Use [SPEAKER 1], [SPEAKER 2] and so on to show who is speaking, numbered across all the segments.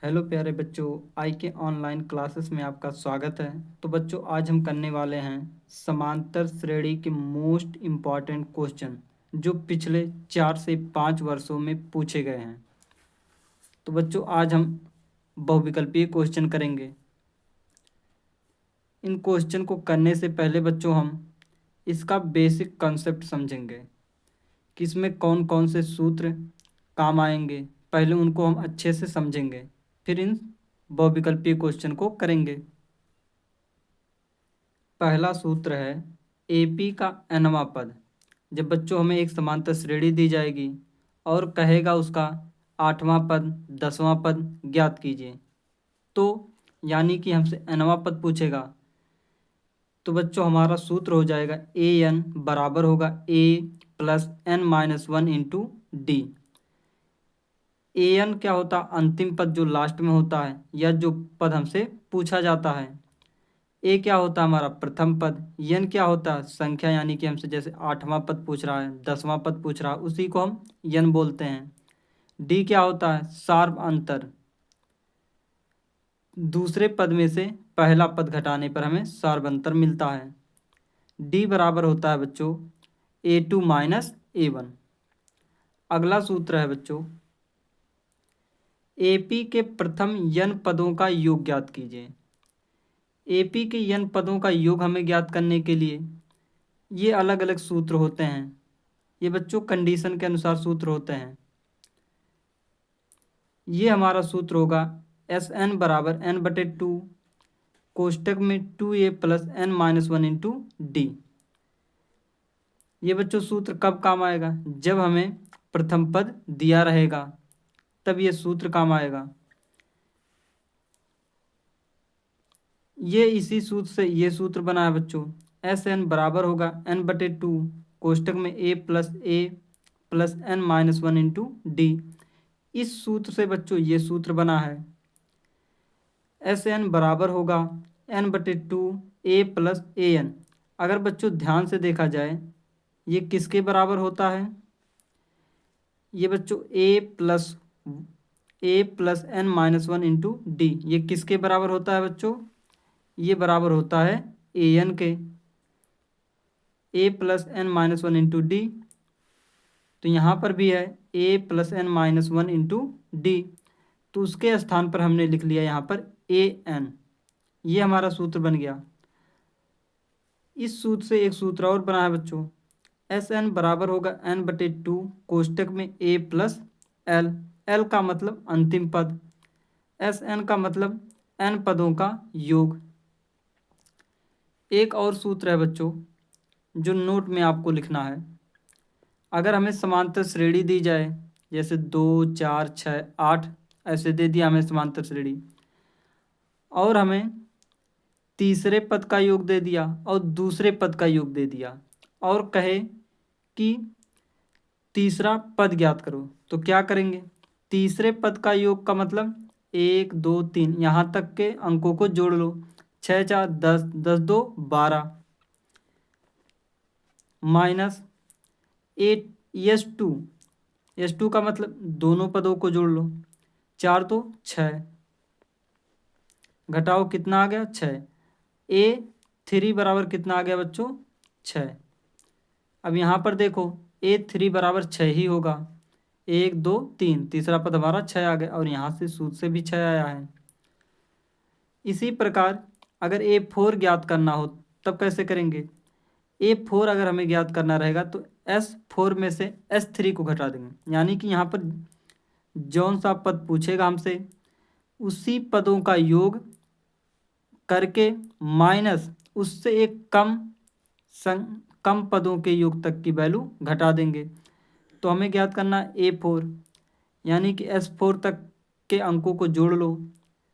[SPEAKER 1] Hello प्यारे बच्चों, आई के ऑनलाइन क्लासेस में आपका स्वागत है। तो बच्चों, आज हम करने वाले हैं समांतर श्रेणी के मोस्ट इम्पॉर्टेंट क्वेश्चन जो पिछले 4 से 5 वर्षों में पूछे गए हैं। तो बच्चों, आज हम बहुविकल्पीय क्वेश्चन करेंगे। इन क्वेश्चन को करने से पहले बच्चों हम इसका बेसिक कॉन्सेप्ट समझेंगे कि इसमें कौन कौन से सूत्र काम आएंगे। पहले उनको हम अच्छे से समझेंगे, फिर इन बहुविकल्पीय क्वेश्चन को करेंगे। पहला सूत्र है एपी का nवां पद। जब बच्चों हमें एक समांतर श्रेणी दी जाएगी और कहेगा उसका 8वां पद 10वां पद ज्ञात कीजिए, तो यानी कि हमसे nवां पद पूछेगा, तो बच्चों हमारा सूत्र हो जाएगा ए एन बराबर होगा a plus N minus one into D. A n क्या होता है? अंतिम पद जो लास्ट में होता है या जो पद हमसे पूछा जाता है। ए क्या होता है? हमारा प्रथम पद। यन क्या होता है? संख्या, यानी कि हमसे जैसे 8वां पद पूछ रहा है, 10वां पद पूछ रहा है, उसी को हम यन बोलते हैं। डी क्या होता है? सार्व अंतर। दूसरे पद में से पहला पद घटाने पर हमें सार्व अंतर मिलता है। डी बराबर होता है बच्चों A2 माइनस A1। अगला सूत्र है बच्चों एपी के प्रथम यन पदों का योग ज्ञात कीजिए। एपी के यन पदों का योग हमें ज्ञात करने के लिए ये अलग अलग सूत्र होते हैं। ये बच्चों कंडीशन के अनुसार सूत्र होते हैं। ये हमारा सूत्र होगा एस एन बराबर एन बटे टू कोष्टक में 2a plus N minus one into D. ये बच्चों सूत्र कब काम आएगा? जब हमें प्रथम पद दिया रहेगा, तब ये सूत्र काम आएगा। ये इसी सूत्र से ये सूत्र बना है बच्चों, एस एन बराबर होगा एन बटे टू कोष्टक में a plus N minus one into d. इस सूत्र से बच्चों ये सूत्र बना है एस एन बराबर होगा एन बटे two A plus A N. अगर बच्चों ध्यान से देखा जाए, ये किसके बराबर होता है? ये बच्चों a plus N minus one into D, ये किसके बराबर होता है बच्चों? ये बराबर होता है ए एन के। A plus N minus one into d, तो यहाँ पर भी है a plus N minus one into d, तो उसके स्थान पर हमने लिख लिया यहाँ पर ए एन। ये हमारा सूत्र बन गया। इस सूत्र से एक सूत्र और बना है बच्चों, एस एन बराबर होगा एन बटे टू कोष्टक में ए प्लस एल। एल का मतलब अंतिम पद, एस एन का मतलब एन पदों का योग। एक और सूत्र है बच्चों जो नोट में आपको लिखना है। अगर हमें समांतर श्रेणी दी जाए, जैसे 2 4 6 8 ऐसे दे दिया हमें समांतर श्रेणी, और हमें तीसरे पद का योग दे दिया और दूसरे पद का योग दे दिया, और कहे कि तीसरा पद ज्ञात करो, तो क्या करेंगे? तीसरे पद का योग का मतलब 1 2 3 यहाँ तक के अंकों को जोड़ लो। 6 4 10, 10 2 12 माइनस एस टू का मतलब दोनों पदों को जोड़ लो। 4 तो 6, घटाओ कितना आ गया? 6। A3 बराबर कितना आ गया बच्चों? 6। अब यहाँ पर देखो A3 बराबर 6 ही होगा। 1 2 3, तीसरा पद हमारा 6 आ गया, और यहाँ से सूत्र से भी 6 आया है। इसी प्रकार अगर A4 ज्ञात करना हो, तब कैसे करेंगे? A4 अगर हमें ज्ञात करना रहेगा तो S4 में से S3 को घटा देंगे, यानी कि यहाँ पर जौन सा पद पूछेगा हमसे, उसी पदों का योग करके माइनस उससे एक कम पदों के योग तक की वैल्यू घटा देंगे। तो हमें ज्ञात करना है A4, यानी कि S4 तक के अंकों को जोड़ लो।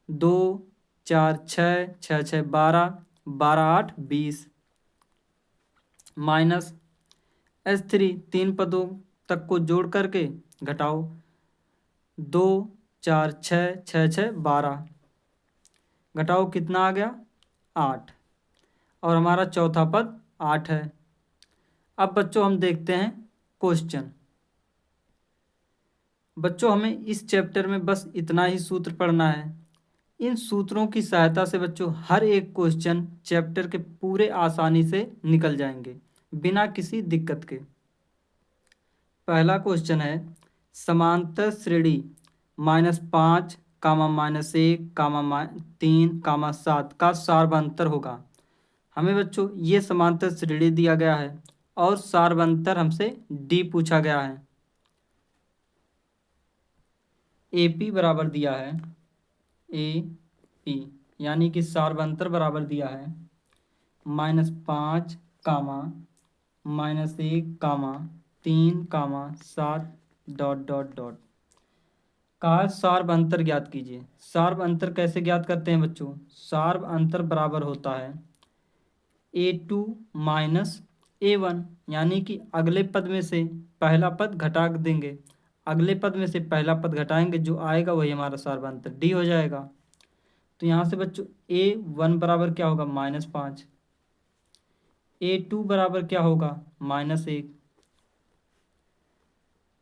[SPEAKER 1] 2 4 6 6 6 12, 12 8 20 माइनस S3 तीन पदों तक को जोड़ करके घटाओ। 2 4 6 6 6 12, घटाओ कितना आ गया? 8, और हमारा चौथा पद 8 है। अब बच्चों हम देखते हैं क्वेश्चन। बच्चों हमें इस चैप्टर में बस इतना ही सूत्र पढ़ना है। इन सूत्रों की सहायता से बच्चों हर एक क्वेश्चन चैप्टर के पूरे आसानी से निकल जाएंगे बिना किसी दिक्कत के। पहला क्वेश्चन है समांतर श्रेणी -5, -1, -3, -7 का सार्वंतर होगा। हमें बच्चों ये समांतर श्रेणी दिया गया है और सार्वंतर हमसे डी पूछा गया है। ए पी बराबर दिया है ए पी, यानी कि सार्वंतर बराबर दिया है -5, -1, -3, -7 ... कहा सार्व अंतर ज्ञात कीजिए। सार्व अंतर कैसे ज्ञात करते हैं बच्चों? सार्व अंतर बराबर होता है A2 - A1, यानी कि अगले पद में से पहला पद घटा देंगे, अगले पद में से पहला पद घटाएंगे, जो आएगा वही हमारा सार्व अंतर डी हो जाएगा। तो यहाँ से बच्चों A1 बराबर क्या होगा? -5। A2 बराबर क्या होगा? -1।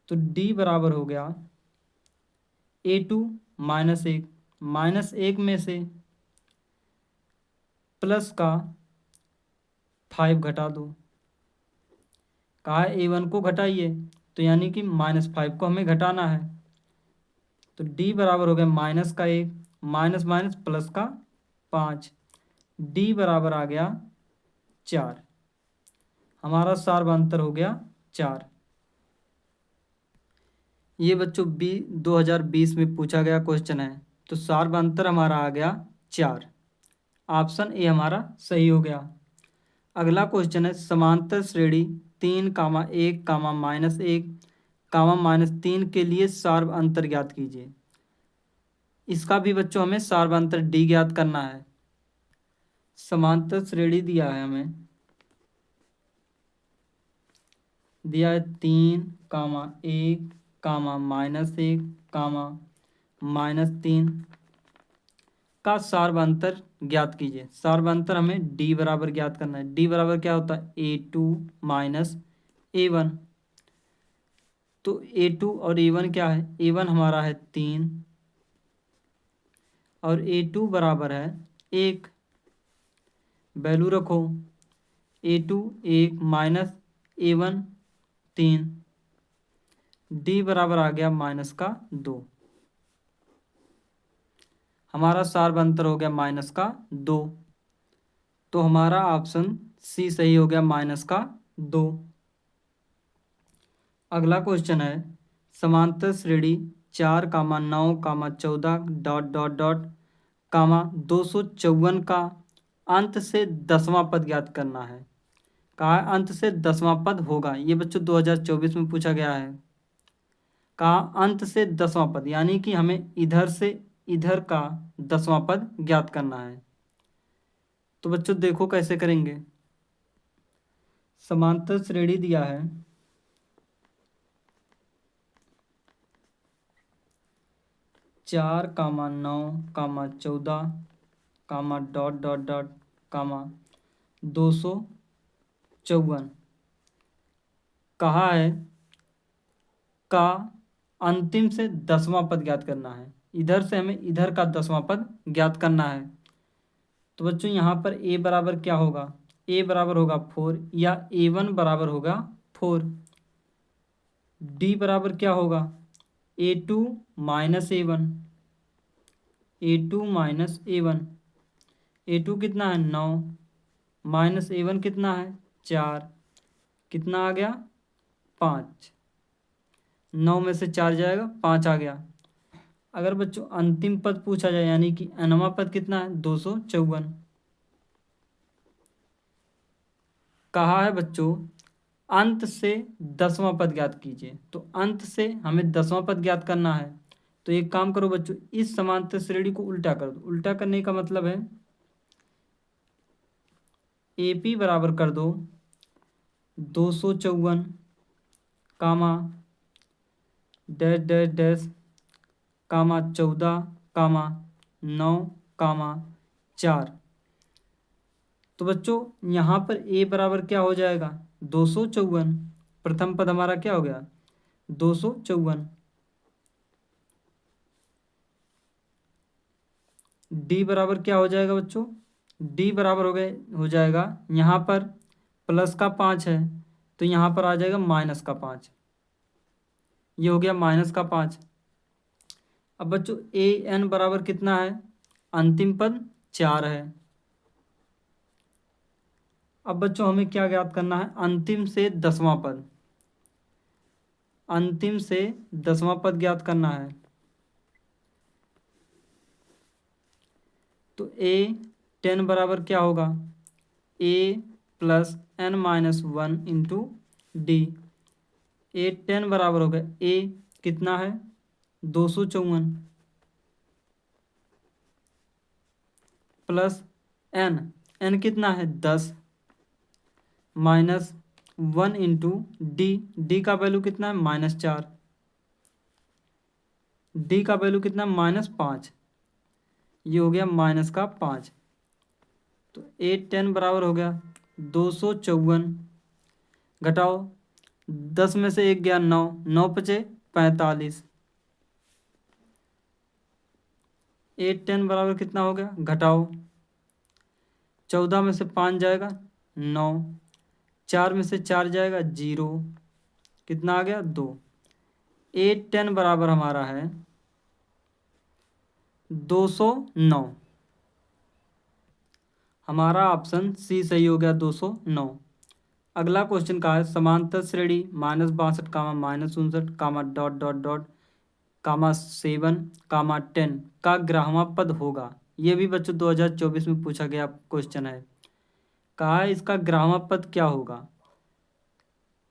[SPEAKER 1] तो डी बराबर हो गया A2 -1, -1 में से प्लस का 5 घटा दो। कहा है A1 को घटाइए, तो यानी कि -5 को हमें घटाना है। तो डी बराबर हो गया -1, माइनस माइनस प्लस का 5, डी बराबर आ गया 4। हमारा सार्वंतर हो गया 4। ये बच्चों 2020 में पूछा गया क्वेश्चन है। तो सार्वंतर हमारा आ गया 4। ऑप्शन ए हमारा सही हो गया। अगला क्वेश्चन है समांतर श्रेणी 3, -1, -1, -3 के लिए सार्व अंतर ज्ञात कीजिए। इसका भी बच्चों हमें सार्व अंतर डी ज्ञात करना है। समांतर श्रेणी दिया है हमें, दिया है 3, -1, -1, -3 का सार्वंतर ज्ञात कीजिए। सार्वंतर हमें डी बराबर ज्ञात करना है। डी बराबर क्या होता है? A2 - A1। तो A2 और A1 क्या है? A1 हमारा है 3 और A2 बराबर है 1। वैल्यू रखो, A2 1 -A1 3, डी बराबर आ गया -2। हमारा सार्वंतर हो गया -2। तो हमारा ऑप्शन सी सही हो गया -2। अगला क्वेश्चन है समांतर श्रेणी 4, -9, -14 ... 254 का अंत से 10वां पद ज्ञात करना है। कहा है अंत से 10वां पद होगा। ये बच्चों 2024 में पूछा गया है। कहा अंत से 10वां पद, यानी कि हमें इधर से इधर का 10वां पद ज्ञात करना है। तो बच्चों देखो कैसे करेंगे। समांतर श्रेणी दिया है 4, -9, -14 ... 254। कहा है का अंतिम से 10वां पद ज्ञात करना है। इधर से हमें इधर का 10वां पद ज्ञात करना है। तो बच्चों यहाँ पर ए बराबर क्या होगा? ए बराबर होगा 4, या A1 बराबर होगा 4। डी बराबर क्या होगा? A2 -A1, A2 -A1। A2 कितना है? 9, -A1 कितना है? 4, कितना आ गया? 5। 9 में से 4 जाएगा, 5 आ गया। अगर बच्चों अंतिम पद पूछा जाए, यानी कि nवां पद कितना है? 254। कहा है बच्चों अंत से 10वां पद ज्ञात कीजिए। तो अंत से हमें 10वां पद ज्ञात करना है। तो एक काम करो बच्चों, इस समांतर श्रेणी को उल्टा कर दो। उल्टा करने का मतलब है AP बराबर कर दो 254, कामा डैश डैश डैश, 14, 9, 4। तो बच्चों यहाँ पर A बराबर क्या हो जाएगा? 254। प्रथम पद हमारा क्या हो गया? 254। डी बराबर क्या हो जाएगा बच्चों, डी बराबर हो जाएगा, यहाँ पर प्लस का 5 है तो यहाँ पर आ जाएगा माइनस का 5, ये हो गया माइनस का 5। अब बच्चों ए एन बराबर कितना है, अंतिम पद 4 है। अब बच्चों हमें क्या ज्ञात करना है, अंतिम से 10वां पद, अंतिम से 10वां पद ज्ञात करना है। तो ए 10 बराबर क्या होगा, a plus N minus 1 into D. A 10 बराबर होगा, ए कितना है 254 प्लस एन, एन कितना है 10 माइनस 1 इंटू डी, डी का वैल्यू कितना है -4, डी का वैल्यू कितना -5, ये हो गया माइनस का 5। तो 810 बराबर हो गया 254, घटाओ 10 में से 1 गया 9, 9 बचे 45। 810 बराबर कितना हो गया, घटाओ 14 में से 5 जाएगा 9, 4 में से 4 जाएगा 0, कितना आ गया 2। 810 बराबर हमारा है 209, हमारा ऑप्शन सी सही हो गया 209। अगला क्वेश्चन का है समांतर श्रेणी -62 -59 डॉट डॉट डॉट -7 10 का ग्राह्य पद होगा। ये भी बच्चों 2024 में पूछा गया क्वेश्चन है। कहा है इसका ग्राह्य पद क्या होगा,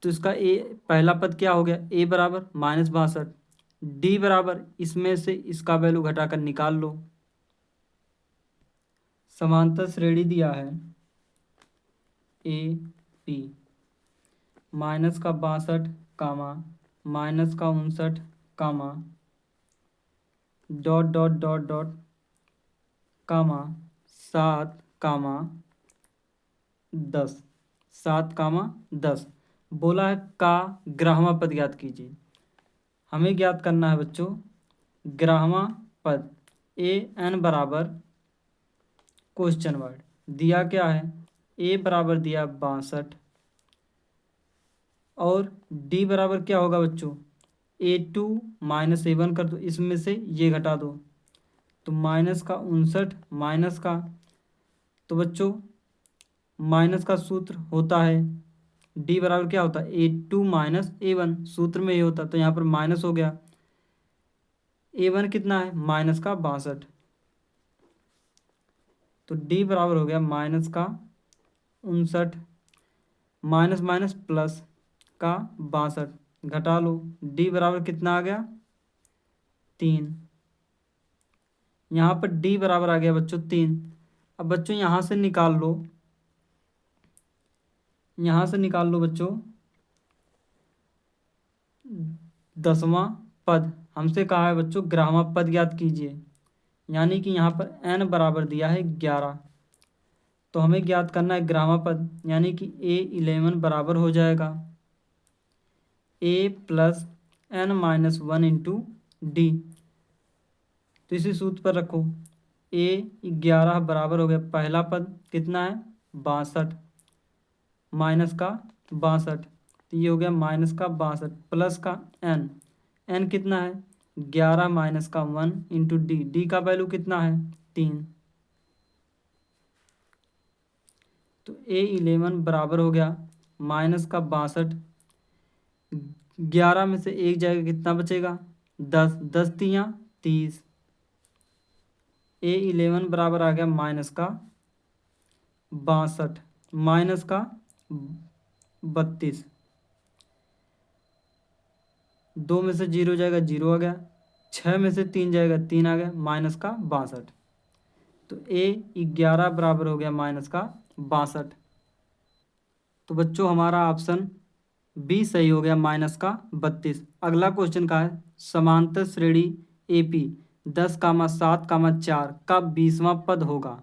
[SPEAKER 1] तो इसका ए पहला पद क्या हो गया, ए बराबर -62, डी बराबर इसमें से इसका वैल्यू घटाकर निकाल लो। समांतर श्रेणी दिया है ए पी माइनस का 62 कामा माइनस का 59 कामा डॉट डॉट डॉट डॉट कामा 7 कामा 10, 7 कामा 10 बोला है का ग्राह्य पद ज्ञात कीजिए। हमें ज्ञात करना है बच्चों ग्राह्य पद, ए एन बराबर क्वेश्चन वर्ड दिया क्या है, ए बराबर दिया 62 और डी बराबर क्या होगा बच्चों, A2 -7 कर दो, इसमें से ये घटा दो तो माइनस का 59 माइनस का, तो बच्चों माइनस का सूत्र होता है डी बराबर क्या होता है A2 -A1, सूत्र में ये होता तो यहाँ पर माइनस हो गया, A1 कितना है माइनस का 62, तो डी बराबर हो गया माइनस का 59 माइनस माइनस प्लस का 62, घटा लो डी बराबर कितना आ गया 3, यहाँ पर डी बराबर आ गया बच्चों 3। अब बच्चों यहाँ से निकाल लो, यहाँ से निकाल लो बच्चों 10वां पद, हमसे कहा है बच्चों ग्राह्य पद ज्ञात कीजिए, यानी कि यहाँ पर n बराबर दिया है 11, तो हमें ज्ञात करना है ग्राह्य पद, यानी कि A11 बराबर हो जाएगा a plus n minus 1 into d. तो इसी सूत्र पर रखो, A11 बराबर हो गया पहला पद कितना है 62 माइनस का 62, तो ये हो गया माइनस का 62 प्लस का n, n कितना है 11 माइनस का 1 इंटू डी, डी का वैल्यू कितना है 3, तो A11 बराबर हो गया माइनस का 62, 11 में से 1 जाएगा कितना बचेगा 10, 10 तियाँ 30, A11 बराबर आ गया माइनस का 62 माइनस का 32, 2 में से 0 जाएगा 0 आ गया, 6 में से 3 जाएगा 3 आ गया, माइनस का 62, तो A11 बराबर हो गया माइनस का 62। तो बच्चों हमारा ऑप्शन बी सही हो गया माइनस का 32। अगला क्वेश्चन का है समांतर श्रेणी AP 10,7,4 का 20वां पद होगा।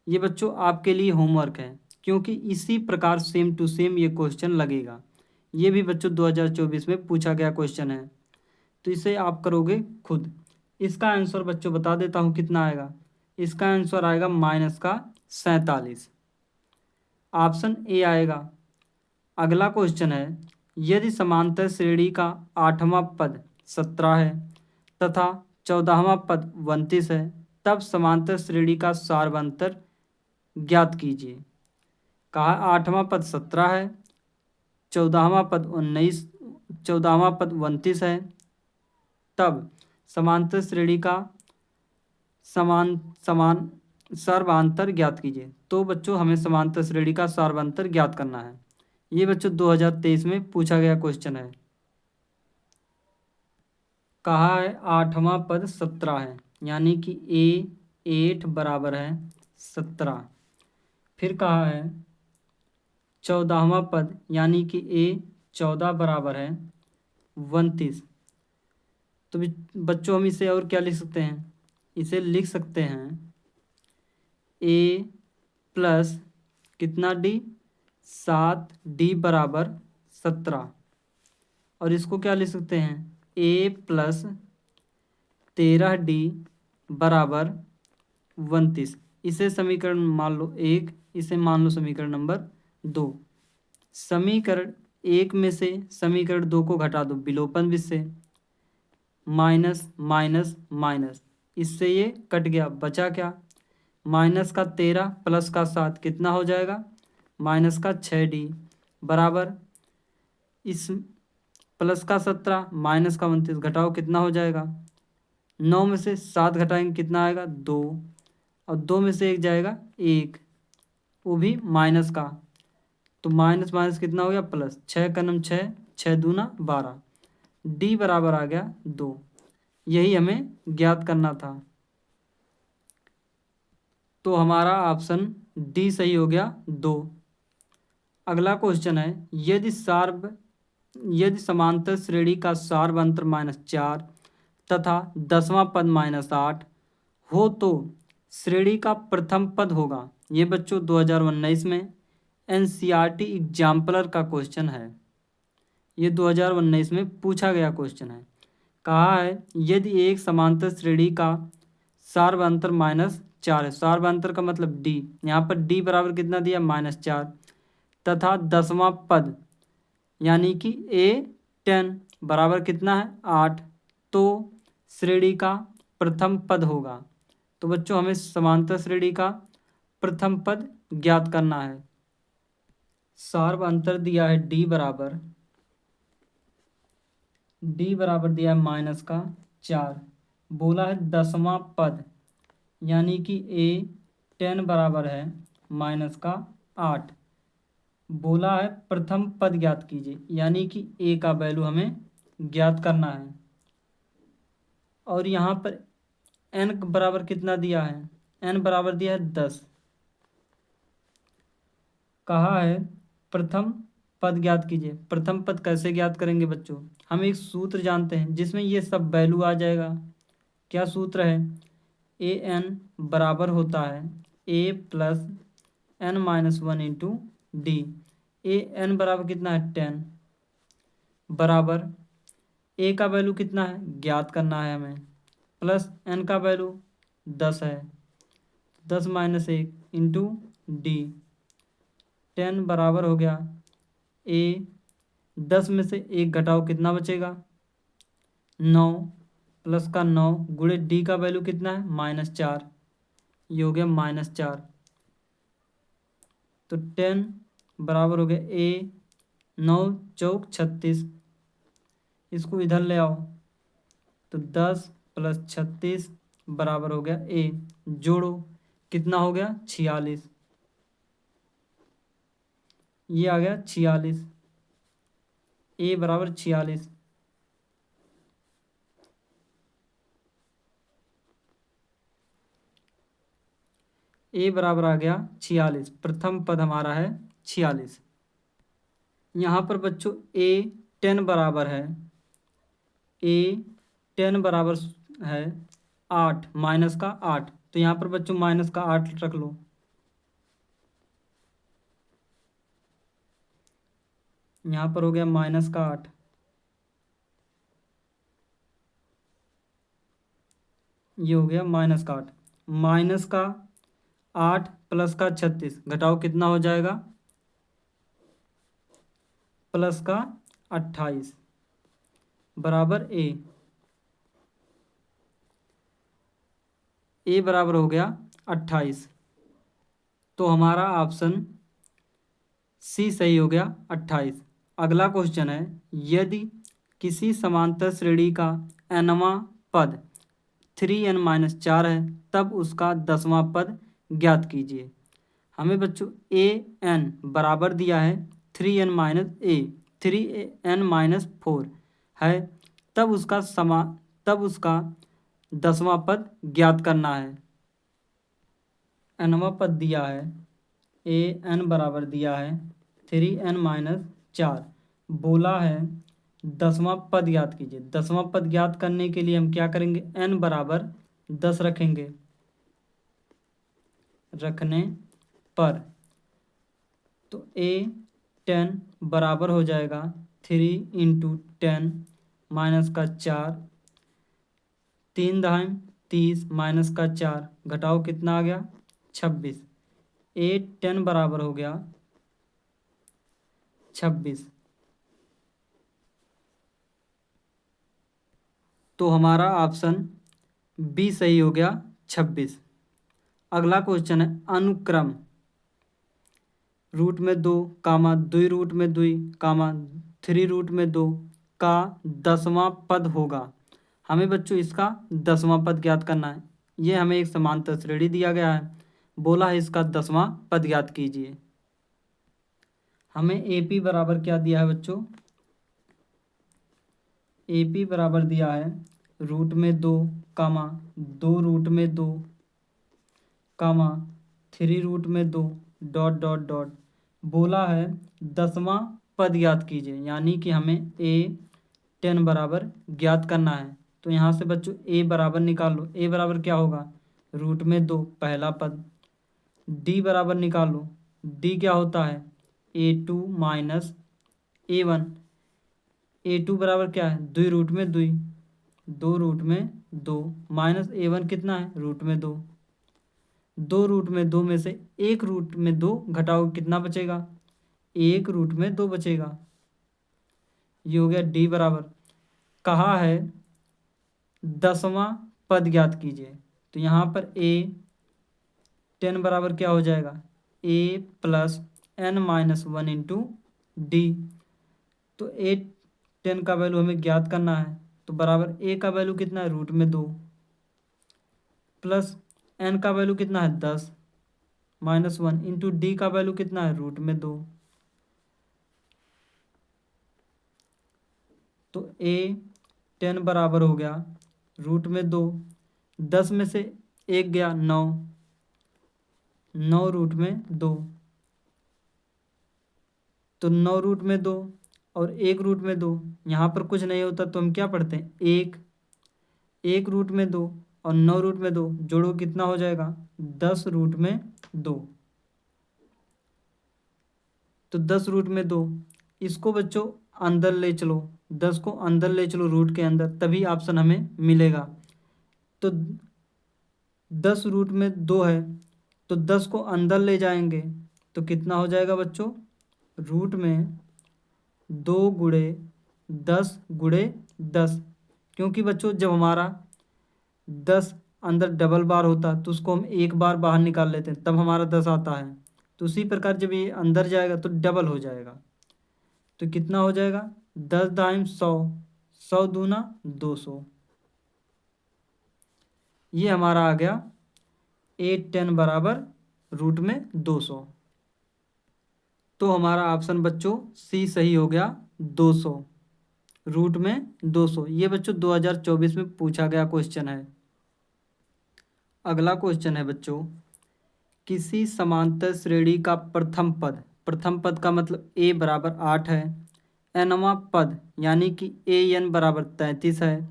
[SPEAKER 1] ये बच्चों आपके लिए होमवर्क है, क्योंकि इसी प्रकार सेम टू सेम ये क्वेश्चन लगेगा। ये भी बच्चों 2024 में पूछा गया क्वेश्चन है, तो इसे आप करोगे खुद। इसका आंसर बच्चों बता देता हूँ कितना आएगा, इसका आंसर आएगा -47। ऑप्शन ए आएगा। अगला क्वेश्चन है, यदि समांतर श्रेणी का 8वां पद 17 है तथा 14वां पद 29 है, तब समांतर श्रेणी का सार्वंतर ज्ञात कीजिए। कहा 8वां पद 17 है, 14वां पद 19, 14वां पद 29 है, तब समांतर श्रेणी का समान समान सर्वांतर ज्ञात कीजिए। तो बच्चों हमें समांतर श्रेणी का सर्वांतर ज्ञात करना है। ये बच्चों 2023 में पूछा गया क्वेश्चन है। कहा है 8वां पद 17 है, यानी कि A8 बराबर है 17। फिर कहा है 14वां पद, यानी कि A14 बराबर है 29। तो बच्चों हम इसे और क्या लिख सकते हैं? इसे लिख सकते हैं A प्लस कितना D, 7D बराबर 17। और इसको क्या लिख सकते हैं? A प्लस 13D बराबर 29। इसे समीकरण मान लो 1, इसे मान लो समीकरण नंबर 2। समीकरण 1 में से समीकरण 2 को घटा दो विलोपन विधि से, माइनस माइनस माइनस, इससे ये कट गया, बचा क्या? माइनस का 13 प्लस का 7 कितना हो जाएगा? माइनस का 6D बराबर इस प्लस का 17 माइनस का 29 घटाओ कितना हो जाएगा? 9 में से 7 घटाएंगे कितना आएगा? 2। और 2 में से 1 जाएगा 1, वो भी माइनस का। तो माइनस माइनस कितना हो गया? प्लस। 6 का नम 6, 6 दूना 12, D बराबर आ गया 2। यही हमें ज्ञात करना था। तो हमारा ऑप्शन डी सही हो गया 2। अगला क्वेश्चन है, यदि समांतर श्रेणी का सार्वंतर -4 तथा 10वां पद -8 हो तो श्रेणी का प्रथम पद होगा। ये बच्चों 2019 में NCERT एग्जाम्पलर का क्वेश्चन है। ये 2019 में पूछा गया क्वेश्चन है। कहा है यदि एक समांतर श्रेणी का सार्वंतर -4 है, सार्वंतर का मतलब D, यहाँ पर D बराबर कितना दिया? -4, तथा 10वां पद यानी कि A10 बराबर कितना है? 8, तो श्रेणी का प्रथम पद होगा। तो बच्चों हमें समांतर श्रेणी का प्रथम पद ज्ञात करना है। सार्वंतर दिया है D बराबर दिया है -4। बोला है 10वां पद यानी कि A10 बराबर है -8। बोला है प्रथम पद ज्ञात कीजिए, यानी कि A का वैल्यू हमें ज्ञात करना है। और यहाँ पर N बराबर कितना दिया है? N बराबर दिया है 10। कहा है प्रथम पद ज्ञात कीजिए। प्रथम पद कैसे ज्ञात करेंगे बच्चों? हम एक सूत्र जानते हैं जिसमें ये सब वैल्यू आ जाएगा। क्या सूत्र है? AN बराबर होता है A plus N-1 into D। AN बराबर कितना है? 10 बराबर A का वैल्यू कितना है ज्ञात करना है हमें, प्लस N का वैल्यू 10 है, 10 - 1 इंटू D। 10 बराबर हो गया A, 10 में से 1 घटाओ कितना बचेगा? 9, प्लस का 9 गुणे D का वैल्यू कितना है? -4। ये हो गया -4। तो 10 बराबर हो गया A, 9 चौक 36। इसको इधर ले आओ तो 10 प्लस 36 बराबर हो गया A। जोड़ो कितना हो गया? 46। ये आ गया 46। A बराबर 46। A बराबर आ गया 46। प्रथम पद हमारा है 46। यहाँ पर बच्चों A10 बराबर है A10 बराबर है 8 माइनस का 8। तो यहाँ पर बच्चों माइनस का 8 रख लो। यहाँ पर हो गया माइनस का 8। ये हो गया माइनस का 8। माइनस का 8 प्लस का 36, घटाओ कितना हो जाएगा, प्लस का 28 बराबर ए बराबर हो गया 28। तो हमारा ऑप्शन सी सही हो गया 28। अगला क्वेश्चन है, यदि किसी समांतर श्रेणी का nवां पद 3n-4 है तब उसका 10वां पद ज्ञात कीजिए। हमें बच्चों ए एन बराबर दिया है 3n-4 है, तब उसका 10वां पद ज्ञात करना है। nवां पद दिया है, ए एन बराबर दिया है 3n-4, बोला है 10वां पद ज्ञात कीजिए। 10वां पद ज्ञात करने के लिए हम क्या करेंगे, n बराबर 10 रखेंगे। रखने पर तो a10 बराबर हो जाएगा 3 × 10 माइनस का 4, 3 दाएं 30 माइनस का 4, घटाओ कितना आ गया 26। a10 बराबर हो गया 26। तो हमारा ऑप्शन बी सही हो गया 26। अगला क्वेश्चन है, अनुक्रम रूट में 2 कामा 2 रूट में 2 कामा 3 रूट में 2 का 10वां पद होगा। हमें बच्चों इसका 10वां पद ज्ञात करना है। ये हमें एक समांतर श्रेणी दिया गया है, बोला है इसका 10वां पद ज्ञात कीजिए। हमें AP बराबर क्या दिया है बच्चों, AP बराबर दिया है रूट में 2 कामा 2 रूट में 2 कामा 3 रूट में 2 डॉट डॉट डॉट, बोला है 10वां पद ज्ञात कीजिए, यानी कि हमें a10 बराबर ज्ञात करना है। तो यहाँ से बच्चों a बराबर निकाल लो। a बराबर क्या होगा, रूट में 2 पहला पद। d बराबर निकाल लो। d क्या होता है, a2 माइनस a1। a2 बराबर क्या है, 2 रूट में 2, 2 रूट में 2 माइनस a1 कितना है, रूट में 2। 2 रूट में 2 में से 1 रूट में 2 घटाओ कितना बचेगा, 1 रूट में 2 बचेगा। ये हो गया d बराबर। कहा है 10वां पद ज्ञात कीजिए, तो यहाँ पर a10 बराबर क्या हो जाएगा, a plus n-1 into d. तो a10 का वैल्यू हमें ज्ञात करना है, तो बराबर a का वैल्यू कितना है, रूट में 2 प्लस n का वैल्यू कितना है 10 -1 इंटू डी का वैल्यू कितना है, रूट में 2। तो a10 बराबर हो गया रूट में 2, 10 में से 1 गया 9, 9 रूट में 2, तो 9 रूट में 2 और 1 रूट में 2, यहाँ पर कुछ नहीं होता तो हम क्या पढ़ते हैं, 1 रूट में 2 और 9 रूट में 2 जोड़ो कितना हो जाएगा, 10 रूट में 2। तो 10 रूट में 2, इसको बच्चों अंदर ले चलो, 10 को अंदर ले चलो रूट के अंदर, तभी ऑप्शन हमें मिलेगा। तो 10 रूट में 2 है, तो 10 को अंदर ले जाएंगे तो कितना हो जाएगा बच्चों, रूट में 2 गुणे 10 गुणे 10। क्योंकि बच्चों जब हमारा 10 अंदर डबल बार होता है तो उसको हम एक बार बाहर निकाल लेते हैं, तब हमारा 10 आता है। तो उसी प्रकार जब ये अंदर जाएगा तो डबल हो जाएगा। तो कितना हो जाएगा, 10 दाइम 100, 100 दूना 200। ये हमारा आ गया 810 बराबर रूट में 200। तो हमारा ऑप्शन बच्चों सी सही हो गया 200, रूट में 200। ये बच्चों 2024 में पूछा गया क्वेश्चन है। अगला क्वेश्चन है बच्चों, किसी समांतर श्रेणी का प्रथम पद का मतलब a बराबर 8 है, nवां पद यानी कि an बराबर 33 है,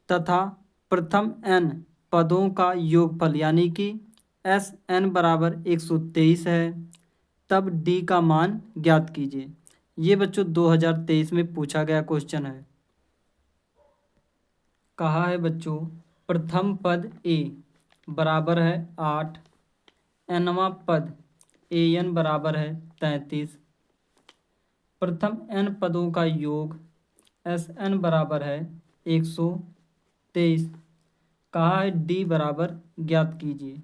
[SPEAKER 1] तथा प्रथम n पदों का योगफल यानी कि Sn बराबर 123 है, तब d का मान ज्ञात कीजिए। ये बच्चों 2023 में पूछा गया क्वेश्चन है। कहा है बच्चों प्रथम पद a बराबर है 8। nवां पद an बराबर है 33। प्रथम n पदों का योग Sn बराबर है 123। कहा है d बराबर ज्ञात कीजिए।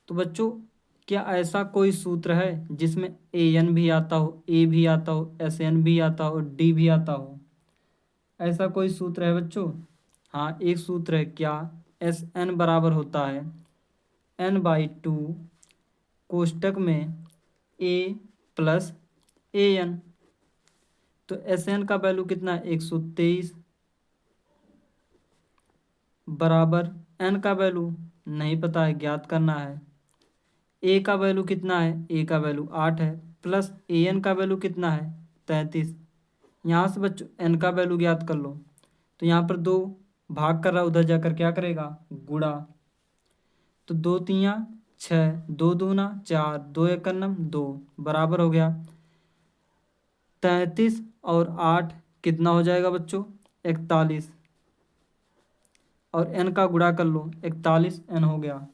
[SPEAKER 1] तो बच्चों क्या ऐसा कोई सूत्र है जिसमें an भी आता हो, a भी आता हो, Sn भी आता हो, d भी आता हो? ऐसा कोई सूत्र है बच्चों? हाँ, एक सूत्र है। क्या? Sn बराबर होता है n/2 कोष्टक में a प्लस an। तो Sn का वैल्यू कितना है? 123 बराबर n का वैल्यू नहीं पता है, ज्ञात करना है। a का वैल्यू कितना है? a का वैल्यू 8 है, प्लस an का वैल्यू कितना है? 33। यहाँ से बच्चों n का वैल्यू ज्ञात कर लो। तो यहाँ पर 2 भाग कर रहा, उधर जाकर क्या करेगा? गुणा। तो 2 तियाँ 6, 2 दूना 4, 2 एकन्नम 2 बराबर हो गया 33 और 8 कितना हो जाएगा बच्चों? 41। और n का गुणा कर लो, 41 n हो गया।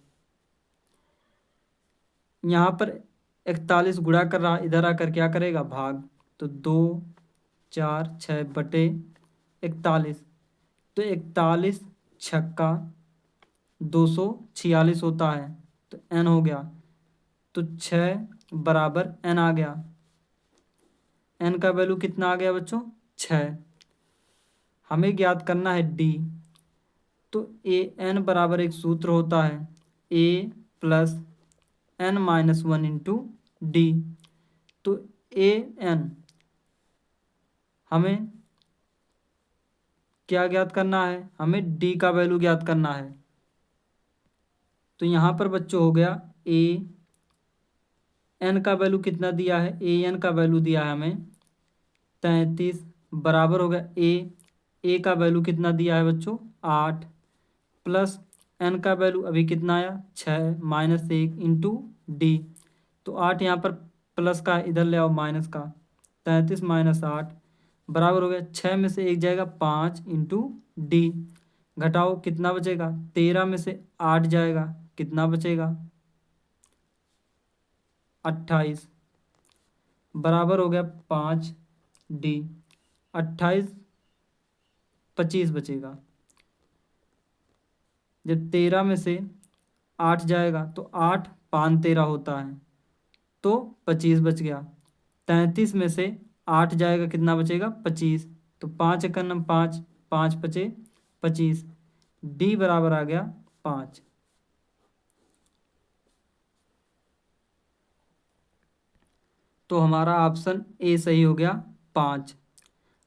[SPEAKER 1] यहाँ पर 41 गुणा कर रहा, इधर आकर क्या करेगा? भाग। तो 2 4 6 बटे 41। तो 41 छक्का 246 होता है। तो n हो गया। तो 6 बराबर n आ गया। n का वैल्यू कितना आ गया बच्चों? 6। हमें ज्ञात करना है d। तो an बराबर एक सूत्र होता है a plus n-1 into d. तो an हमें क्या ज्ञात करना है? हमें d का वैल्यू ज्ञात करना है। तो यहाँ पर बच्चों हो गया a n का वैल्यू कितना दिया है? an का वैल्यू दिया है हमें 33 बराबर हो गया a का वैल्यू कितना दिया है बच्चों? 8 प्लस n का वैल्यू अभी कितना आया? 6 माइनस 1 इंटू डी। तो 8 यहाँ पर प्लस का, इधर ले आओ माइनस का। 33 माइनस 8 बराबर हो गया 6 में से 1 जाएगा 5 इंटू डी। घटाओ कितना बचेगा? 13 में से 8 जाएगा, कितना बचेगा? 28 बराबर हो गया 5 डी। 28 25 बचेगा। जब 13 में से 8 जाएगा तो 8 5 13 होता है, तो 25 बच गया। 33 में से 8 जाएगा, कितना बचेगा? 25। तो 5 एकन्नम 5, 5 पचे 25। डी बराबर आ गया 5। तो हमारा ऑप्शन ए सही हो गया 5।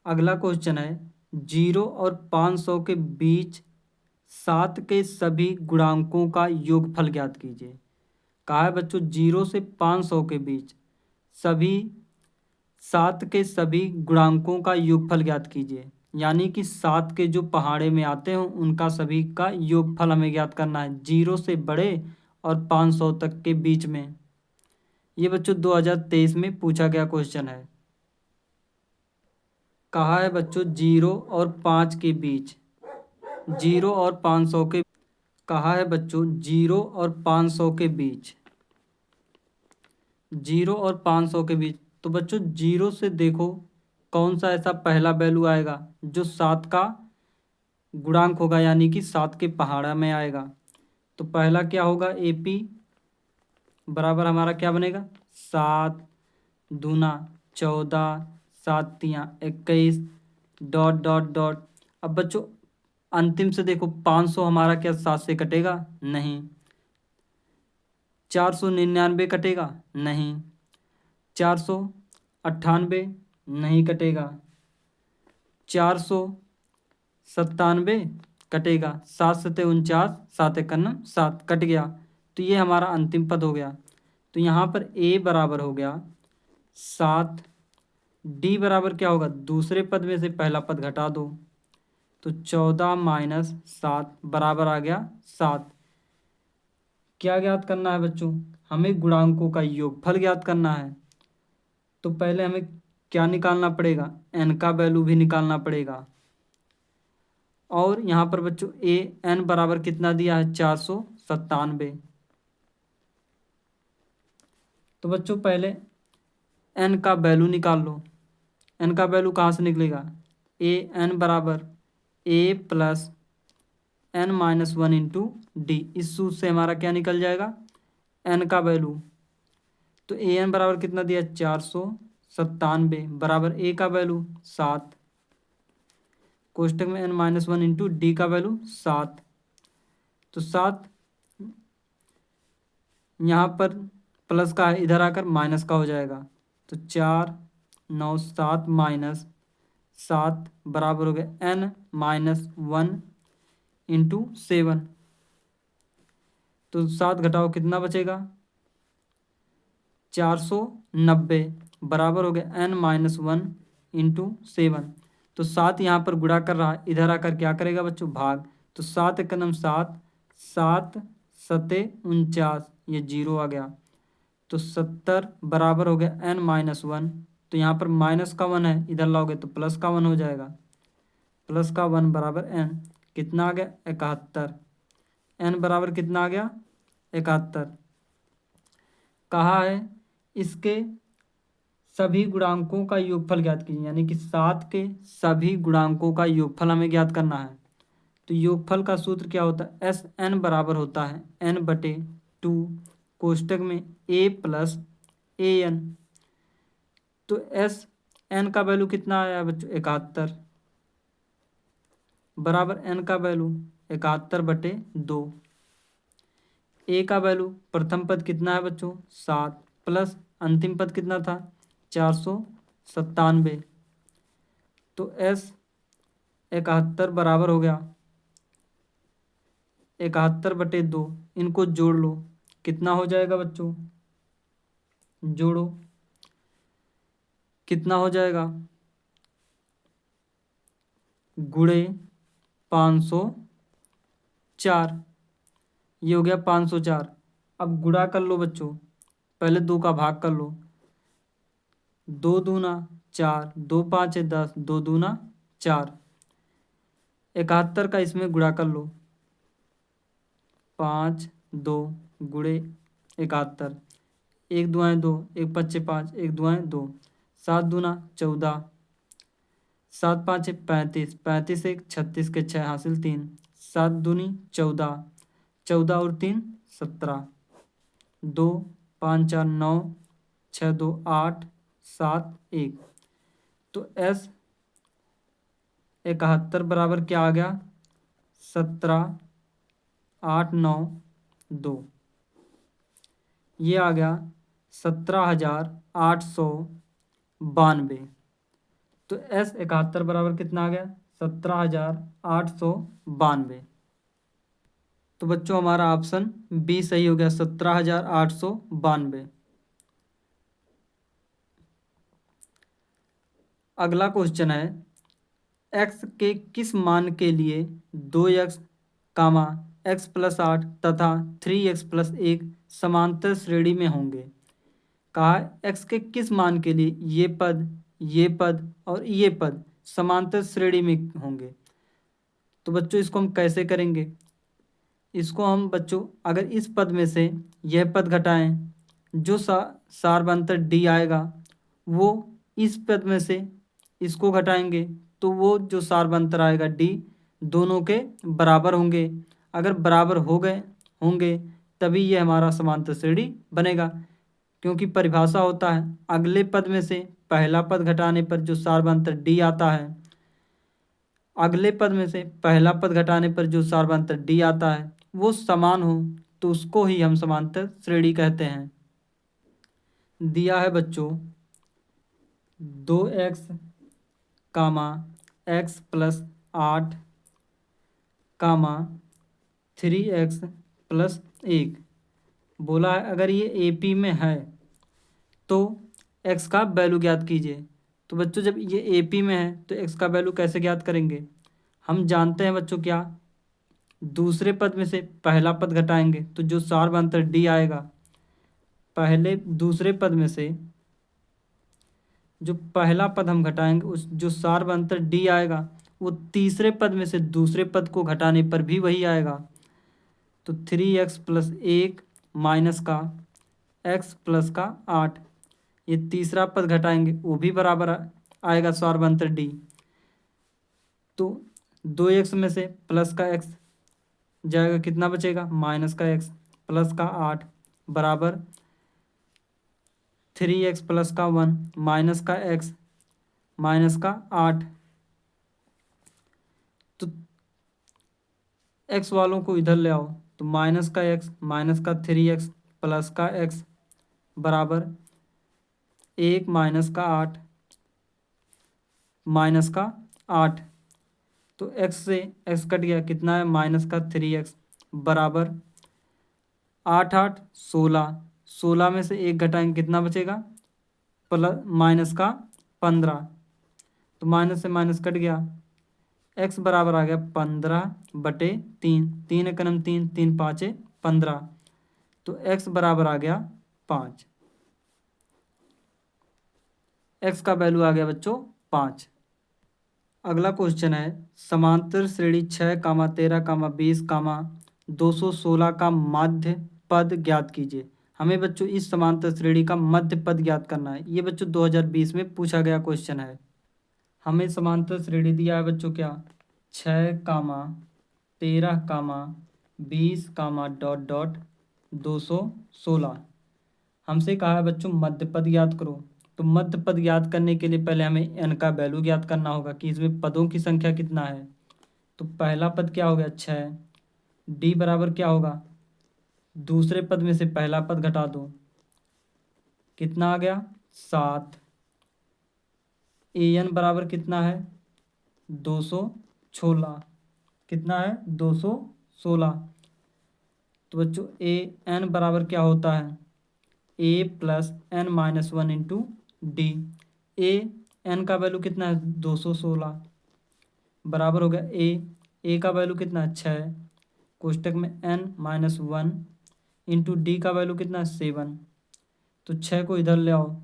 [SPEAKER 1] अगला क्वेश्चन है 0 और 500 के बीच 7 के सभी गुणांकों का योगफल ज्ञात कीजिए। कहा है बच्चों 0 से 500 के बीच सभी 7 के सभी गुणांकों का योगफल ज्ञात कीजिए। यानी कि 7 के जो पहाड़े में आते हों उनका सभी का योगफल हमें ज्ञात करना है, 0 से बड़े और 500 तक के बीच में। ये बच्चों 2023 में पूछा गया क्वेश्चन है। कहा है बच्चों 0 और 5 के बीच, 0 और 500 के, कहा है बच्चों 0 और 500 के बीच, 0 और 500 के बीच। तो बच्चों 0 से देखो कौन सा ऐसा पहला वैल्यू आएगा जो 7 का गुणांक होगा, यानी कि 7 के पहाड़ा में आएगा। तो पहला क्या होगा? AP बराबर हमारा क्या बनेगा? 7 दूना 14, 7 तियाँ 21 डॉट डॉट डॉट। अब बच्चों अंतिम से देखो 500 हमारा क्या 7 से कटेगा? नहीं। 499 कटेगा? नहीं। 498 नहीं कटेगा। 497 कटेगा। 7 सते 49, 7 एकन्नम 7 कट गया। तो ये हमारा अंतिम पद हो गया। तो यहाँ पर a बराबर हो गया 7। d बराबर क्या होगा? दूसरे पद में से पहला पद घटा दो, तो 14 माइनस 7 बराबर आ गया 7। क्या ज्ञात करना है बच्चों? हमें गुणांकों का योगफल ज्ञात करना है। तो पहले हमें क्या निकालना पड़ेगा? n का वैल्यू भी निकालना पड़ेगा। और यहाँ पर बच्चों n बराबर कितना दिया है? 97। तो बच्चों पहले n का वैल्यू निकाल लो। n का वैल्यू कहाँ से निकलेगा? n बराबर a plus n-1 into d. इस सूत्र से हमारा क्या निकल जाएगा? n का वैल्यू। तो an बराबर कितना दिया? 497 बराबर a का वैल्यू 7, कोष्टक में n-1 इंटू डी का वैल्यू 7। तो 7 यहाँ पर प्लस का है, इधर आकर माइनस का हो जाएगा। तो 4 9 7 माइनस 7 बराबर हो गया n-1 इंटू 7। तो 7 घटाओ कितना बचेगा? 490 बराबर हो गया n-1 इंटू 7। तो 7 यहाँ पर गुणा कर रहा है, इधर आकर क्या करेगा बच्चों? भाग। तो 7 एकम 7, 7 सते 49, ये 0 आ गया। तो 70 बराबर हो गया n-1। तो यहाँ पर माइनस का 1 है, इधर लाओगे तो प्लस का 1 हो जाएगा। प्लस का 1 बराबर n, कितना आ गया? 71। n बराबर कितना आ गया? 71। कहा है इसके सभी गुणांकों का योगफल ज्ञात कीजिए, यानी कि 7 के सभी गुणांकों का योगफल हमें ज्ञात करना है। तो योगफल का सूत्र क्या होता है? एस एन बराबर होता है n/2 कोष्टक में a प्लस ए एन। तो एस एन का वैल्यू कितना आया बच्चों? 71 बराबर n का वैल्यू 71/2। ए का वैल्यू प्रथम पद कितना है बच्चों? 7 प्लस अंतिम पद कितना था? 497। तो एस 71 बराबर हो गया 71/2। इनको जोड़ लो, कितना हो जाएगा बच्चों? जोड़ो, कितना हो जाएगा? गुणे 504, ये हो गया 504। अब गुणा कर लो बच्चों, पहले 2 का भाग कर लो। 2 दूना 4, 2 5 10, 2 दूना 4। 71 का इसमें गुणा कर लो, 5 2 गुणे 71, 1 दुआएँ 2, 1 पच्चे 5, 1 दुआएँ 2, 7 दूना 14, 7 5 35, 35 1 36 के 6 हासिल 3, 7 दूनी 14, 14 और 3 17, 2 5 4 9, 6 2 8, 7 1। तो एस 71 बराबर क्या आ गया? 17,892। ये आ गया 17,892। तो एस 71 बराबर कितना आ गया? 17,892। तो बच्चों हमारा ऑप्शन बी सही हो गया, 17,892। अगला क्वेश्चन है, x के किस मान के लिए 2x, x प्लस 8 तथा 3x प्लस 1 समांतर श्रेणी में होंगे? कहा x के किस मान के लिए ये पद और ये पद समांतर श्रेणी में होंगे? तो बच्चों इसको हम कैसे करेंगे? इसको हम बच्चों अगर इस पद में से यह पद घटाएं, जो सारबंतर डी आएगा वो इस पद में से इसको घटाएंगे तो वो जो सारबंतर आएगा डी दोनों के बराबर होंगे। अगर बराबर हो गए होंगे तभी ये हमारा समांतर श्रेणी बनेगा, क्योंकि परिभाषा होता है अगले पद में से पहला पद घटाने पर जो सारबंतर डी आता है, अगले पद में से पहला पद घटाने पर जो सारबंतर डी आता है वो समान हो तो उसको ही हम समांतर श्रेणी कहते हैं। दिया है बच्चों 2x, x plus 8, 3x plus 1। बोला है अगर ये AP में है तो x का वैल्यू ज्ञात कीजिए। तो बच्चों जब ये AP में है तो x का वैल्यू कैसे ज्ञात करेंगे? हम जानते हैं बच्चों क्या, दूसरे पद में से पहला पद घटाएंगे तो जो सारबंतर डी आएगा, पहले दूसरे पद में से जो पहला पद हम घटाएंगे उस जो सारबंतर डी आएगा वो तीसरे पद में से दूसरे पद को घटाने पर भी वही आएगा। तो 3x प्लस 1 माइनस का x प्लस का 8, ये तीसरा पद घटाएंगे वो भी बराबर आएगा स्वारबंतर d। तो 2x में से प्लस का x जाएगा, कितना बचेगा माइनस का x प्लस का 8 बराबर 3x प्लस का 1 माइनस का x माइनस का 8। तो x वालों को इधर ले आओ, तो माइनस का x माइनस का 3x प्लस का x बराबर 1 माइनस का 8 माइनस का 8। तो x से x कट गया, कितना है माइनस का 3x बराबर 8 8 16, 16 में से 1 घटाएंगे कितना बचेगा प्लस माइनस का 15। तो माइनस से माइनस कट गया, x बराबर आ गया 15/3, 3 एकम 3, 3 पाँचे 15, तो x बराबर आ गया 5। x का वैल्यू आ गया बच्चों 5। अगला क्वेश्चन है समांतर श्रेणी 6, 13, 20, 216 का मध्य पद ज्ञात कीजिए। हमें बच्चों इस समांतर श्रेणी का मध्य पद ज्ञात करना है। ये बच्चों 2020 में पूछा गया क्वेश्चन है। हमें समांतर श्रेणी दिया है बच्चों क्या 6, 13, 20, डॉट डॉट 216। हमसे कहा है बच्चों मध्य पद ज्ञात करो। तो मध्य पद ज्ञात करने के लिए पहले हमें n का वैल्यू ज्ञात करना होगा कि इसमें पदों की संख्या कितना है। तो पहला पद क्या हो गया 6, d बराबर क्या होगा, दूसरे पद में से पहला पद घटा दो, कितना आ गया 7। an बराबर कितना है 216, कितना है 216। तो बच्चों an बराबर क्या होता है a plus n minus 1 into D. n का वैल्यू कितना है 216 बराबर हो गया a का वैल्यू कितना है 6, कोष्टक में n माइनस 1 इंटू डी का वैल्यू कितना है 7। तो 6 को इधर ले आओ,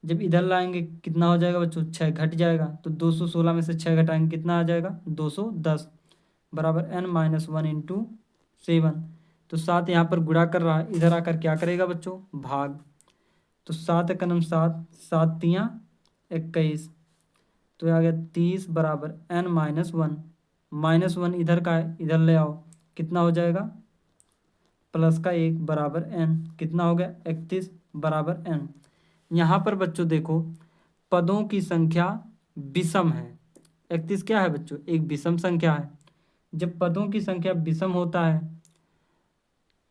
[SPEAKER 1] जब इधर लाएंगे कितना हो जाएगा बच्चों 6 घट जाएगा, तो 216 में से 6 घटाएंगे कितना आ जाएगा 210 बराबर n माइनस 1 इंटू 7। तो 7 यहाँ पर गुणा कर रहा है, इधर आकर क्या करेगा बच्चों भाग। तो 7 एकम 7, 7 तियाँ 21, तो ये आ गया 30 बराबर n माइनस 1, माइनस 1 इधर का है इधर ले आओ, कितना हो जाएगा प्लस का 1 बराबर n, कितना हो गया 31 बराबर n। यहाँ पर बच्चों देखो पदों की संख्या विषम है। 31 क्या है बच्चों एक विषम संख्या है। जब पदों की संख्या विषम होता है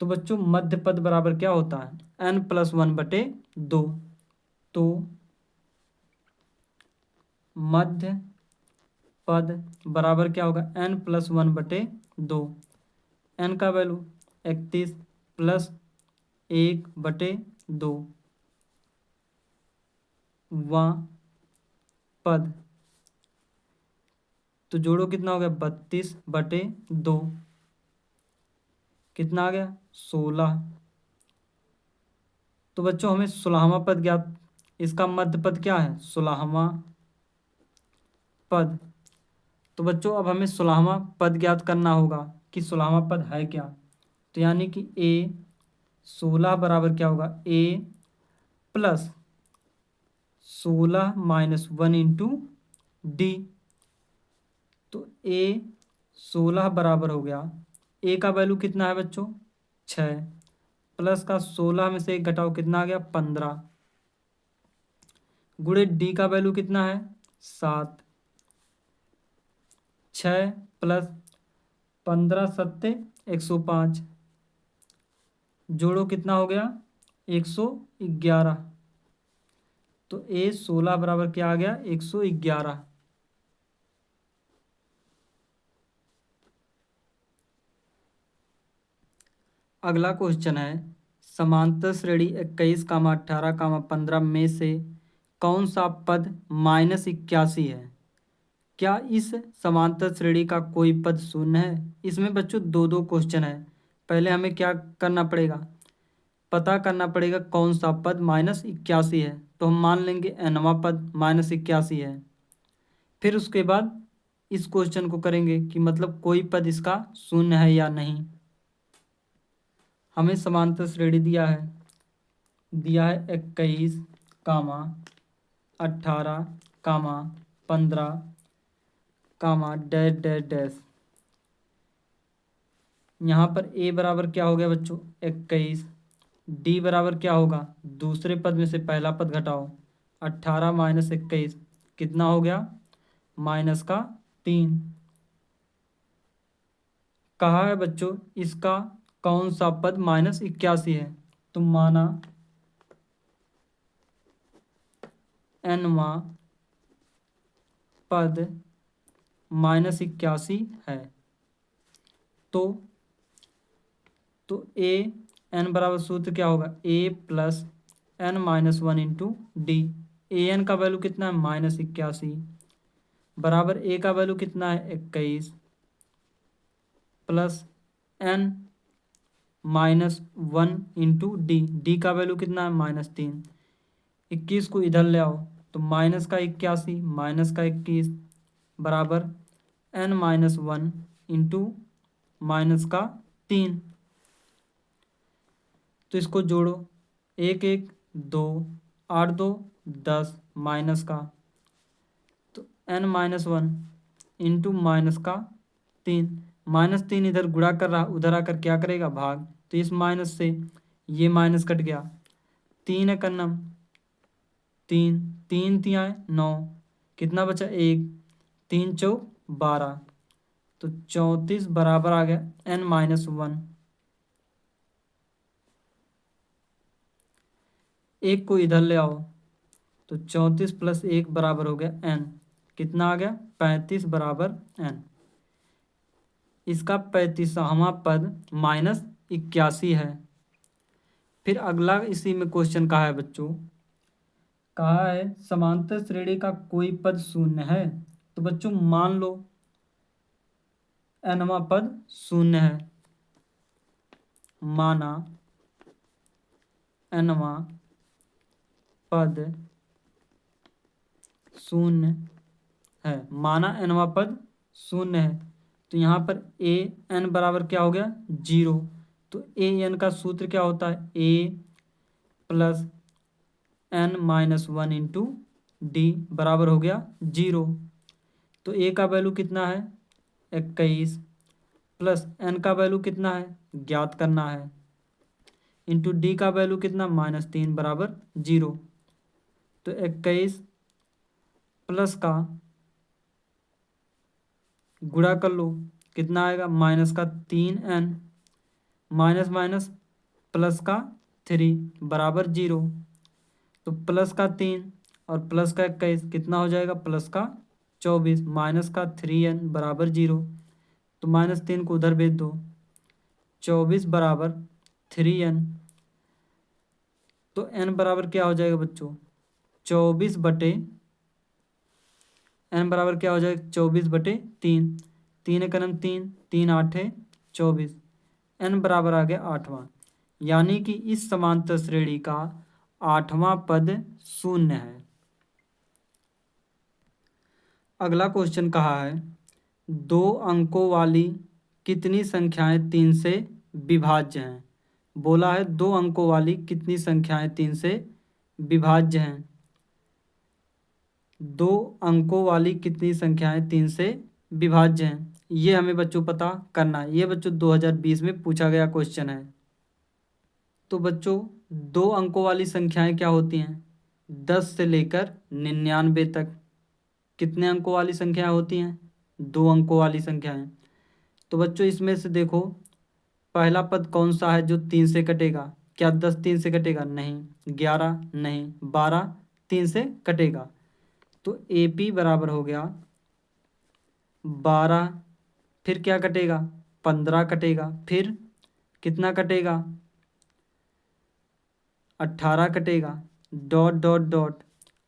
[SPEAKER 1] तो बच्चों मध्य पद बराबर क्या होता है n प्लस 1/2। तो मध्य पद बराबर क्या होगा n प्लस 1/2। n का वैल्यू 31 प्लस 1/2 वां पद, तो जोड़ो कितना हो गया 32/2, कितना आ गया 16। तो बच्चों हमें 16वां पद ज्ञात, इसका मध्य पद क्या है 16वां पद। तो बच्चों अब हमें 16वां पद ज्ञात करना होगा कि 16वां पद है क्या। तो यानी कि a 16 बराबर क्या होगा a plus 16 minus 1 into d. तो a 16 बराबर हो गया, a का वैल्यू कितना है बच्चों 6, प्लस का 16 में से 1 घटाओ कितना आ गया 15, गुणे डी का वैल्यू कितना है 7। 6 प्लस 15 सत्ते 105, जोड़ो कितना हो गया 111। तो a 16 बराबर क्या आ गया 111। अगला क्वेश्चन है समांतर श्रेणी 21, 18, 15 में से कौन सा पद -81 है। क्या इस समांतर श्रेणी का कोई पद शून्य है। इसमें बच्चों दो दो क्वेश्चन है। पहले हमें क्या करना पड़ेगा पता करना पड़ेगा कौन सा पद -81 है। तो हम मान लेंगे nवां पद -81 है। फिर उसके बाद इस क्वेश्चन को करेंगे कि मतलब कोई पद इसका शून्य है या नहीं। हमें समांतर श्रेणी दिया है 21, 18, 15, डैश डैश डैश। यहाँ पर a बराबर क्या हो गया बच्चों 21, d बराबर क्या होगा, दूसरे पद में से पहला पद घटाओ, 18 माइनस 21 कितना हो गया, -3। कहा है बच्चों इसका कौन सा पद -81 है, तो माना nवां पद -81 है, तो a n बराबर सूत्र क्या होगा, a plus n-1 into D. A N का वैल्यू कितना है -81 बराबर a का वैल्यू कितना है 21 plus n-1 into D. D का वैल्यू कितना है -3। 21 को इधर ले आओ तो -81 -21 बराबर n-1 इंटू -3। तो इसको जोड़ो, 1 1 2, 8 2 10 माइनस का, तो n-1 इंटू -3। -3 इधर गुणा कर रहा, उधर आकर क्या करेगा भाग, तो इस माइनस से ये माइनस कट गया, 3 है कन्नम 3 3 तियाँ 9, कितना बचा 1, 3 चौक 12, तो 34 बराबर आ गया n-1। एक को इधर ले आओ तो 34 प्लस 1 बराबर हो गया n, कितना आ गया 35 बराबर n। इसका 35वां पद -81 है। फिर अगला इसी में क्वेश्चन कहा है बच्चों, कहा है समांतर श्रेणी का कोई पद शून्य है, तो बच्चों मान लो nवां पद शून्य है, माना nवां पद शून्य है, माना nवां पद शून्य है, तो यहाँ पर a n बराबर क्या हो गया 0। तो a n का सूत्र क्या होता है, a plus n-1 into D बराबर हो गया 0। तो a का वैल्यू कितना है 21 प्लस n का वैल्यू कितना है ज्ञात करना है, इंटू डी का वैल्यू कितना -3 बराबर 0। तो 21 प्लस का गुणा कर लो, कितना आएगा -3n माइनस माइनस प्लस का 3 बराबर 0। तो प्लस का 3 और प्लस का 21 कितना हो जाएगा, प्लस का 24 माइनस का 3n बराबर 0। तो -3 को उधर भेज दो, 24 बराबर 3n। तो n बराबर क्या हो जाएगा बच्चों 24 बटे n बराबर क्या हो जाएगा 24/3, 3 कलम 3 3 8 24, n बराबर आ गया 8वां, यानी कि इस समांतर श्रेणी का 8वां पद शून्य है। अगला क्वेश्चन कहा है 2 अंकों वाली कितनी संख्याएं 3 से विभाज्य हैं। बोला है 2 अंकों वाली कितनी संख्याएं 3 से विभाज्य हैं। 2 अंकों वाली कितनी संख्याएं 3 से विभाज्य हैं, ये हमें बच्चों पता करना है। ये बच्चों 2020 में पूछा गया क्वेश्चन है। तो बच्चों 2 अंकों वाली संख्याएं क्या होती हैं, 10 से लेकर 99 तक। कितने अंकों वाली संख्याएं होती हैं, 2 अंकों वाली संख्याएं। तो बच्चों इसमें से देखो पहला पद कौन सा है जो 3 से कटेगा, क्या 10 3 से कटेगा, नहीं। 11 नहीं, 12 3 से कटेगा। तो AP बराबर हो गया 12, फिर क्या कटेगा 15 कटेगा, फिर कितना कटेगा 18 कटेगा, डॉट डॉट डॉट।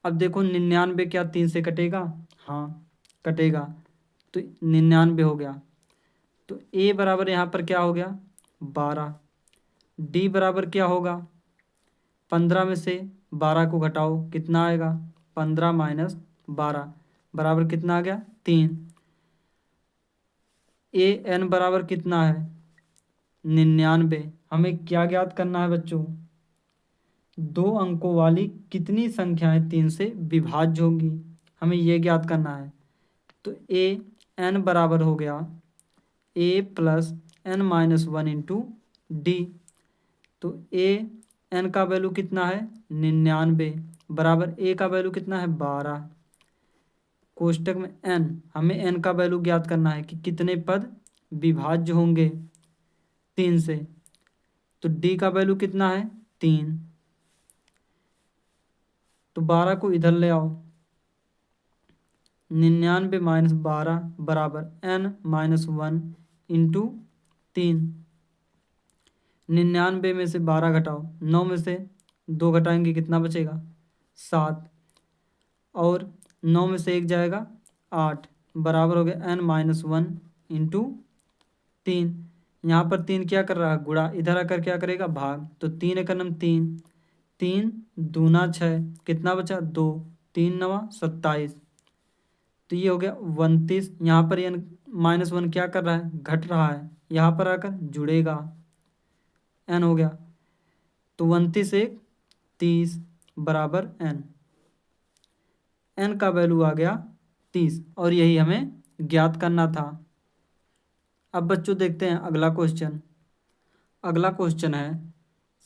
[SPEAKER 1] अब देखो 99 क्या 3 से कटेगा, हाँ कटेगा, तो 99 हो गया। तो A बराबर यहाँ पर क्या हो गया 12, D बराबर क्या होगा 15 में से 12 को घटाओ कितना आएगा 15 - 12 बराबर कितना आ गया 3। ए एन बराबर कितना है 99। हमें क्या ज्ञात करना है बच्चों, 2 अंकों वाली कितनी संख्याएं 3 से विभाज्य होंगी, हमें ये ज्ञात करना है। तो ए एन बराबर हो गया a plus N minus 1 into d. तो ए एन का वैल्यू कितना है 99 बराबर ए का वैल्यू कितना है 12। कोष्टक में एन, हमें एन का वैल्यू ज्ञात करना है कि कितने पद विभाज्य होंगे 3 से। तो डी का वैल्यू कितना है 3। तो 12 को इधर ले आओ, 99 माइनस 12 बराबर एन माइनस 1 इंटू 3। 99 में से 12 घटाओ, 9 में से 2 घटाएंगे कितना बचेगा 7, और 9 में से 1 जाएगा 8 बराबर हो गया एन माइनस 1 इंटू 3। यहाँ पर 3 क्या कर रहा है गुणा, इधर आकर क्या करेगा भाग। तो 3 एक नम 3, 3 दूना 6, कितना बचा 2, 3 नवा 27। तो ये हो गया 29। यहाँ पर एन माइनस 1 क्या कर रहा है घट रहा है, यहाँ पर आकर जुड़ेगा, एन हो गया। तो 29 एक 30 बराबर एन, एन का वैल्यू आ गया 30 और यही हमें ज्ञात करना था। अब बच्चों देखते हैं अगला क्वेश्चन। अगला क्वेश्चन है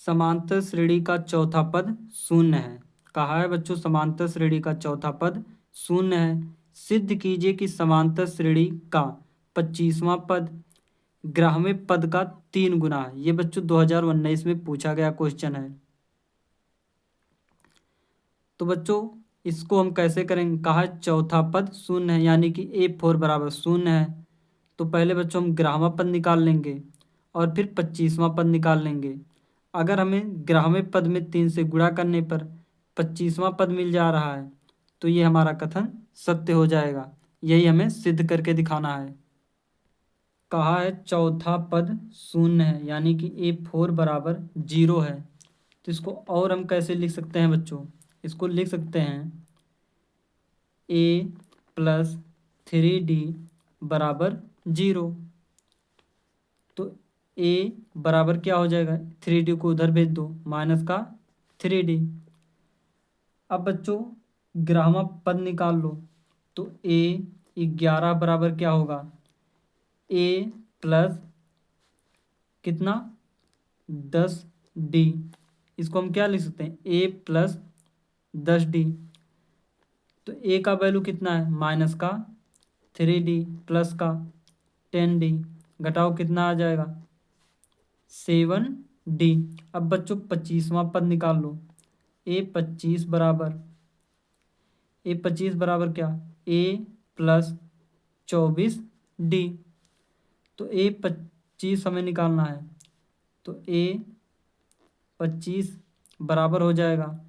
[SPEAKER 1] समांतर श्रेणी का चौथा पद शून्य है। कहा है बच्चों समांतर श्रेणी का चौथा पद शून्य है। सिद्ध कीजिए कि समांतर श्रेणी का 25वां पद ग्राह्य पद का 3 गुना है। ये बच्चों 2019 में पूछा गया क्वेश्चन है। तो बच्चों इसको हम कैसे करेंगे, कहा है चौथा पद शून्य है यानी कि A4 बराबर शून्य है। तो पहले बच्चों हम ग्राह्य पद निकाल लेंगे और फिर 25वां पद निकाल लेंगे। अगर हमें ग्राह्य पद में 3 से गुणा करने पर 25वां पद मिल जा रहा है तो ये हमारा कथन सत्य हो जाएगा। यही हमें सिद्ध करके दिखाना है। कहा है चौथा पद शून्य है यानी कि A4 बराबर 0 है। तो इसको और हम कैसे लिख सकते हैं बच्चों, इसको लिख सकते हैं A प्लस 3D बराबर 0। तो A बराबर क्या हो जाएगा, 3D को उधर भेज दो, माइनस का 3D। अब बच्चों ग्राह्य पद निकाल लो। तो A 11 बराबर क्या होगा A प्लस कितना 10D। इसको हम क्या लिख सकते हैं A प्लस 10D। तो A का वैल्यू कितना है माइनस का 3D प्लस का 10D, घटाओ कितना आ जाएगा 7D। अब बच्चों 25वां पद निकाल लो। A25 बराबर क्या A प्लस 24D। तो A25 हमें निकालना है। तो A25 बराबर हो जाएगा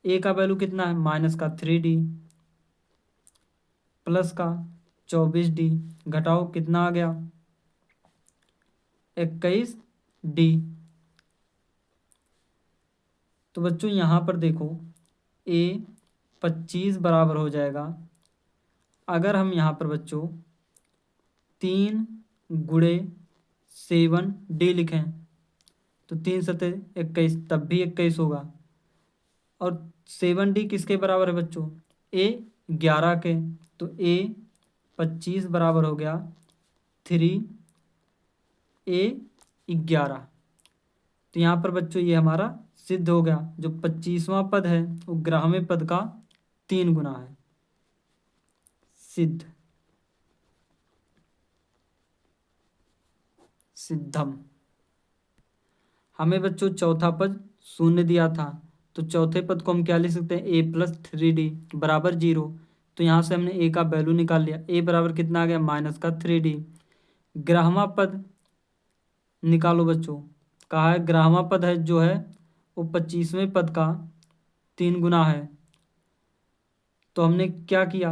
[SPEAKER 1] A का वैल्यू कितना है माइनस का 3D प्लस का 24D, घटाओ कितना आ गया 21D। तो बच्चों यहाँ पर देखो A25 बराबर हो जाएगा, अगर हम यहाँ पर बच्चों 3 गुणे 7D लिखें तो 3 सते 21, तब भी 21 होगा। और 7D किसके बराबर है बच्चों A11 के। तो A25 बराबर हो गया 3A11। तो यहाँ पर बच्चों ये हमारा सिद्ध हो गया, जो 25वां पद है वो ग्राह्य पद का 3 गुना है। सिद्ध, सिद्धम। हमें बच्चों चौथा पद शून्य दिया था, तो चौथे पद को हम क्या लिख सकते हैं A प्लस 3D बराबर 0। तो यहाँ से हमने A का वैल्यू निकाल लिया। A बराबर कितना आ गया माइनस का 3D। ग्राह्य पद निकालो बच्चों। कहा है ग्राह्य पद है जो है वो 25वें पद का 3 गुना है। तो हमने क्या किया,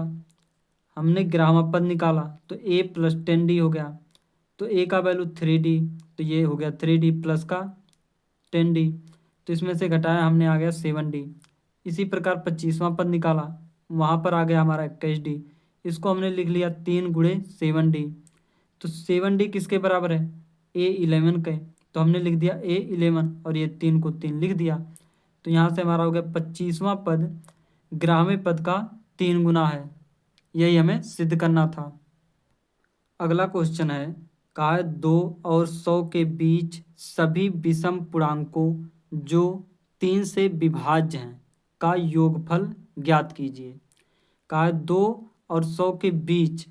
[SPEAKER 1] हमने ग्राह्य पद निकाला तो A प्लस 10D हो गया। तो A का वैल्यू 3D, तो ये हो गया 3D प्लस का 10D। तो इसमें से घटाया हमने, आ गया 7D। इसी प्रकार 25वां पद निकाला, वहाँ पर आ गया हमारा 21D। इसको हमने लिख लिया 3 गुणे 7D। तो 7D किसके बराबर है? A11 के। तो हमने लिख दिया A11 और ये 3 को 3 लिख दिया। तो यहाँ से हमारा हो गया 25वां पद ग्राम्य पद का 3 गुना है। यही हमें सिद्ध करना था। अगला क्वेश्चन है, कहा है 2 और 100 के बीच सभी विषम पूर्णांकों जो 3 से विभाज्य हैं का योगफल ज्ञात कीजिए। कहा है 2 और 100 के बीच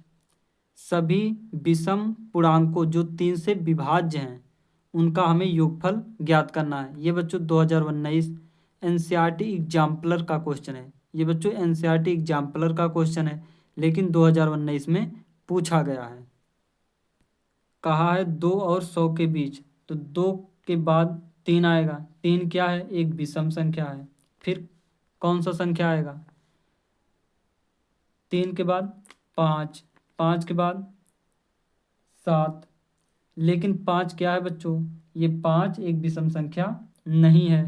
[SPEAKER 1] सभी विषम पूर्णांकों जो 3 से विभाज्य हैं उनका हमें योगफल ज्ञात करना है। ये बच्चों 2019 एनसीईआरटी एग्जाम्पलर का क्वेश्चन है। ये बच्चों एनसीईआरटी एग्जाम्पलर का क्वेश्चन है, लेकिन 2019 में पूछा गया है। कहा है 2 और 100 के बीच, तो 2 के बाद 3 आएगा। 3 क्या है? एक विषम संख्या है। फिर कौन सा संख्या आएगा? 3 के बाद 5, 5 के बाद 7। लेकिन 5 क्या है बच्चों? ये 5 एक विषम संख्या नहीं है,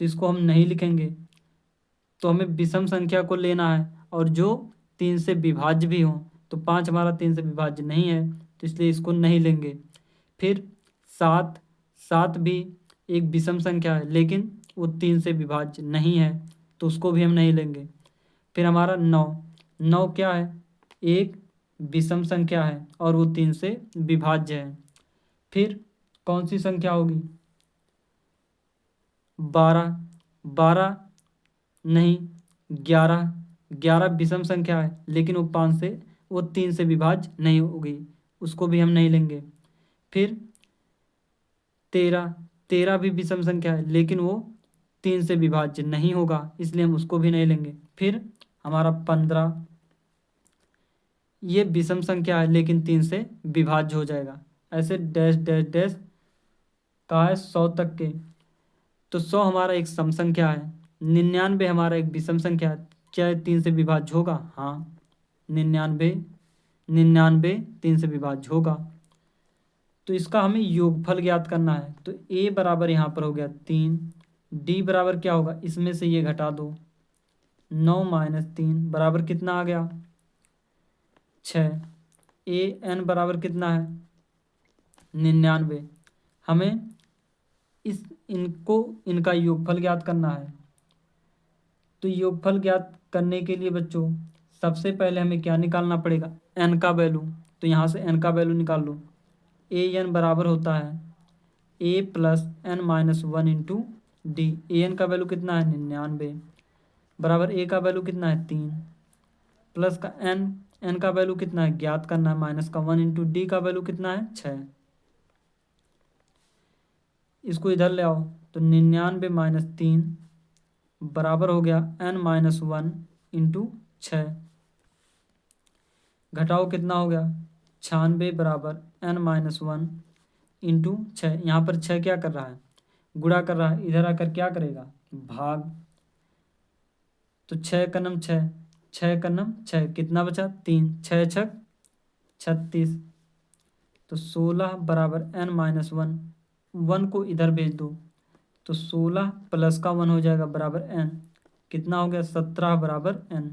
[SPEAKER 1] तो इसको हम नहीं लिखेंगे। तो हमें विषम संख्या को लेना है और जो 3 से विभाज्य भी हो। तो 5 हमारा 3 से विभाज्य नहीं है, तो इसलिए इसको नहीं लेंगे। फिर 7, 7 भी एक विषम संख्या है, लेकिन वो 3 से विभाज्य नहीं है, तो उसको भी हम नहीं लेंगे। फिर हमारा 9, 9 क्या है? एक विषम संख्या है और वो 3 से विभाज्य है। फिर कौन सी संख्या होगी? 12, 12 नहीं, 11, 11 विषम संख्या है, लेकिन वो 3 से विभाज्य नहीं होगी, उसको भी हम नहीं लेंगे। फिर 13, 13 भी विषम संख्या है, लेकिन वो 3 से विभाज्य नहीं होगा, इसलिए हम उसको भी नहीं लेंगे। फिर हमारा 15, ये विषम संख्या है, लेकिन 3 से विभाज्य हो जाएगा। ऐसे डैश डैश डैश कहा है 100 तक के। तो 100 हमारा एक सम संख्या है, 99 हमारा एक विषम संख्या है। क्या 3 से विभाज्य होगा? हाँ, 99 3 से विभाज्य होगा। तो इसका हमें योगफल ज्ञात करना है। तो a बराबर यहाँ पर हो गया 3, d बराबर क्या होगा? इसमें से ये घटा दो, 9 माइनस 3 बराबर कितना आ गया? 6। an बराबर कितना है? 99। हमें इनका योगफल ज्ञात करना है। तो योगफल ज्ञात करने के लिए बच्चों सबसे पहले हमें क्या निकालना पड़ेगा? n का वैल्यू। तो यहाँ से n का वैल्यू निकाल लो। an बराबर होता है a plus n minus 1 into D. an का वैल्यू कितना है? 99 बराबर a का वैल्यू कितना है? 3 प्लस का n का वैल्यू कितना है? ज्ञात करना है, माइनस का 1 इंटू डी का वैल्यू कितना है? 6। इसको इधर ले आओ, तो 99 माइनस 3 बराबर हो गया n माइनस 1 इंटू 6। घटाओ कितना हो गया? 96 बराबर n माइनस 1 इंटू 6। यहाँ पर 6 क्या कर रहा है? गुणा कर रहा है। इधर आकर क्या करेगा? भाग। तो 6 का नम 6, 6 का नम 6, कितना बचा? 3, 6 छक 36। तो 16 बराबर n माइनस 1, 1 को इधर भेज दो, तो 16 प्लस का 1 हो जाएगा बराबर n। कितना हो गया? 17 बराबर n।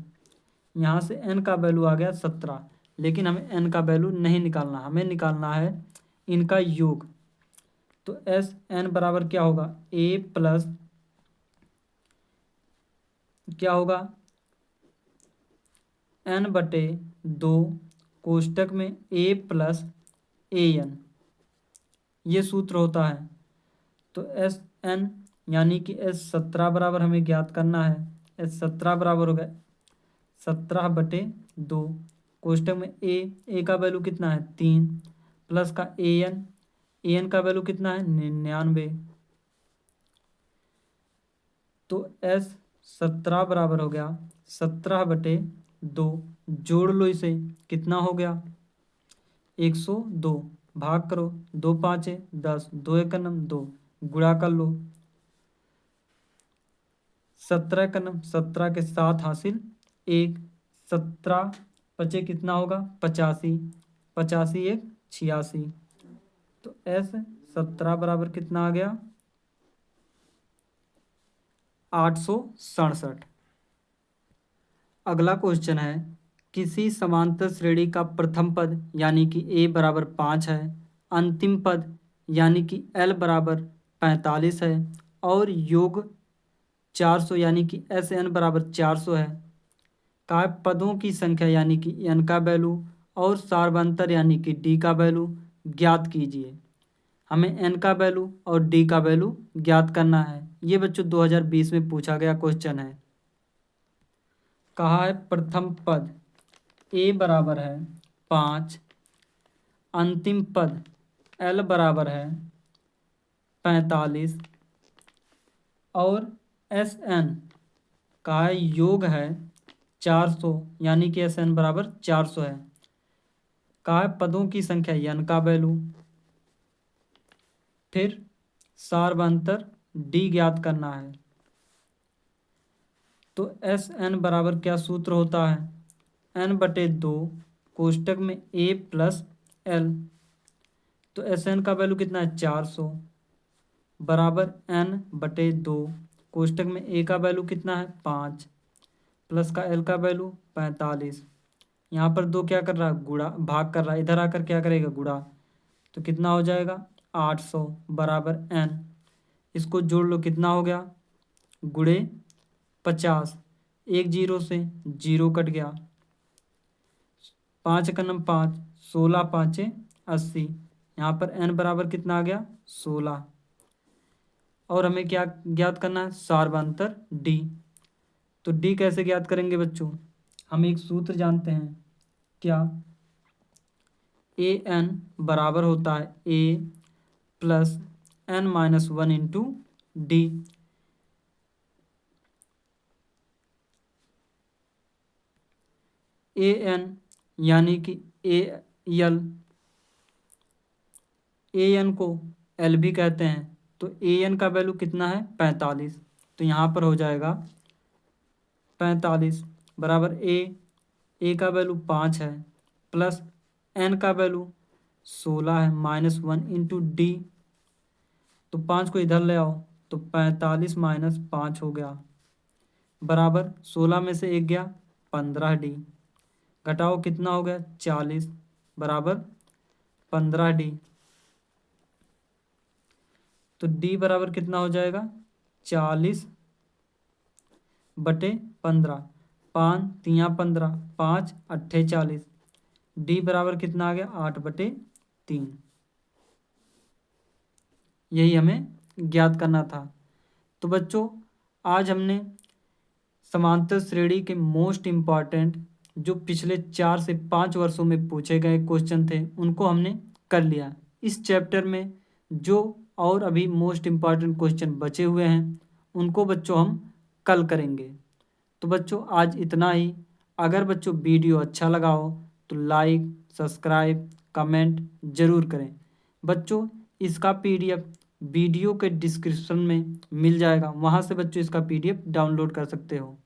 [SPEAKER 1] यहाँ से n का वैल्यू आ गया 17, लेकिन हमें n का वैल्यू नहीं निकालना, हमें निकालना है इनका योग। तो एस n बराबर क्या होगा? a प्लस क्या होगा? n बटे 2 कोष्टक में a प्लस an, ये सूत्र होता है। तो एस n यानी कि एस 17 बराबर हमें ज्ञात करना है। एस 17 बराबर हो गया 17 बटे 2 कोष्टक में a का वैल्यू कितना है? 3 प्लस का an का वैल्यू कितना है? 99। तो एस 17 बराबर हो गया 17 बटे 2, जोड़ लो इसे, कितना हो गया? 102। भाग करो, 2 5 10, 2 1 2, गुणा कर लो। 17 का 17 के साथ हासिल 1, 17 बचे कितना होगा? 85, 85 1 86। तो एस 17 बराबर कितना आ गया? 867। अगला क्वेश्चन है, किसी समांतर श्रेणी का प्रथम पद यानी कि a बराबर 5 है, अंतिम पद यानी कि l बराबर 45 है और योग 400 यानी कि SN बराबर 400 है। का पदों की संख्या यानी कि n का वैल्यू और सार्वंतर यानी कि d का वैल्यू ज्ञात कीजिए। हमें n का वैल्यू और d का वैल्यू ज्ञात करना है। ये बच्चों 2020 में पूछा गया क्वेश्चन है। कहा है प्रथम पद a बराबर है 5, अंतिम पद l बराबर है 45 और SN का योग है 400 यानी कि SN बराबर 400 है। कहा है पदों की संख्या n का वैल्यू, फिर सार्वंतर d ज्ञात करना है। तो SN बराबर क्या सूत्र होता है, n/2 कोष्टक में a प्लस l। तो SN का वैल्यू कितना है 400 बराबर n/2 कोष्टक में a का वैल्यू कितना है 5 प्लस का l का वैल्यू 45। यहाँ पर 2 क्या कर रहा है, गुणा भाग कर रहा है, इधर आकर क्या करेगा गुणा। तो कितना हो जाएगा 800 बराबर n। इसको जोड़ लो, कितना हो गया गुणे 50, एक जीरो से जीरो कट गया, 5 का नम 5, 16 पाँचे 80। यहाँ पर n बराबर कितना आ गया 16। और हमें क्या ज्ञात करना है, सार्वंतर d। तो d कैसे ज्ञात करेंगे बच्चों, हम एक सूत्र जानते हैं, क्या, an बराबर होता है a plus n-1 into D. an यानी कि an को l भी कहते हैं। तो an का वैल्यू कितना है 45। तो यहाँ पर हो जाएगा 45 बराबर a का वैल्यू 5 है प्लस n का वैल्यू 16 है -1 इंटू डी। तो 5 को इधर ले आओ तो 45 माइनस 5 हो गया बराबर 16 में से 1 गया 15d। घटाओ कितना हो गया 40 बराबर 15d। तो d बराबर कितना हो जाएगा 40/15, 5 तिया 15, 5 अट्ठे 40। d बराबर कितना आ गया 8/3। यही हमें ज्ञात करना था। तो बच्चों आज हमने समांतर श्रेणी के मोस्ट इम्पॉर्टेंट जो पिछले 4 से 5 वर्षों में पूछे गए क्वेश्चन थे उनको हमने कर लिया। इस चैप्टर में जो और अभी मोस्ट इम्पॉर्टेंट क्वेश्चन बचे हुए हैं उनको बच्चों हम कल करेंगे। तो बच्चों आज इतना ही। अगर बच्चों वीडियो अच्छा लगा हो तो लाइक, सब्सक्राइब, कमेंट ज़रूर करें। बच्चों इसका PDF वीडियो के डिस्क्रिप्शन में मिल जाएगा, वहाँ से बच्चों इसका PDF डाउनलोड कर सकते हो।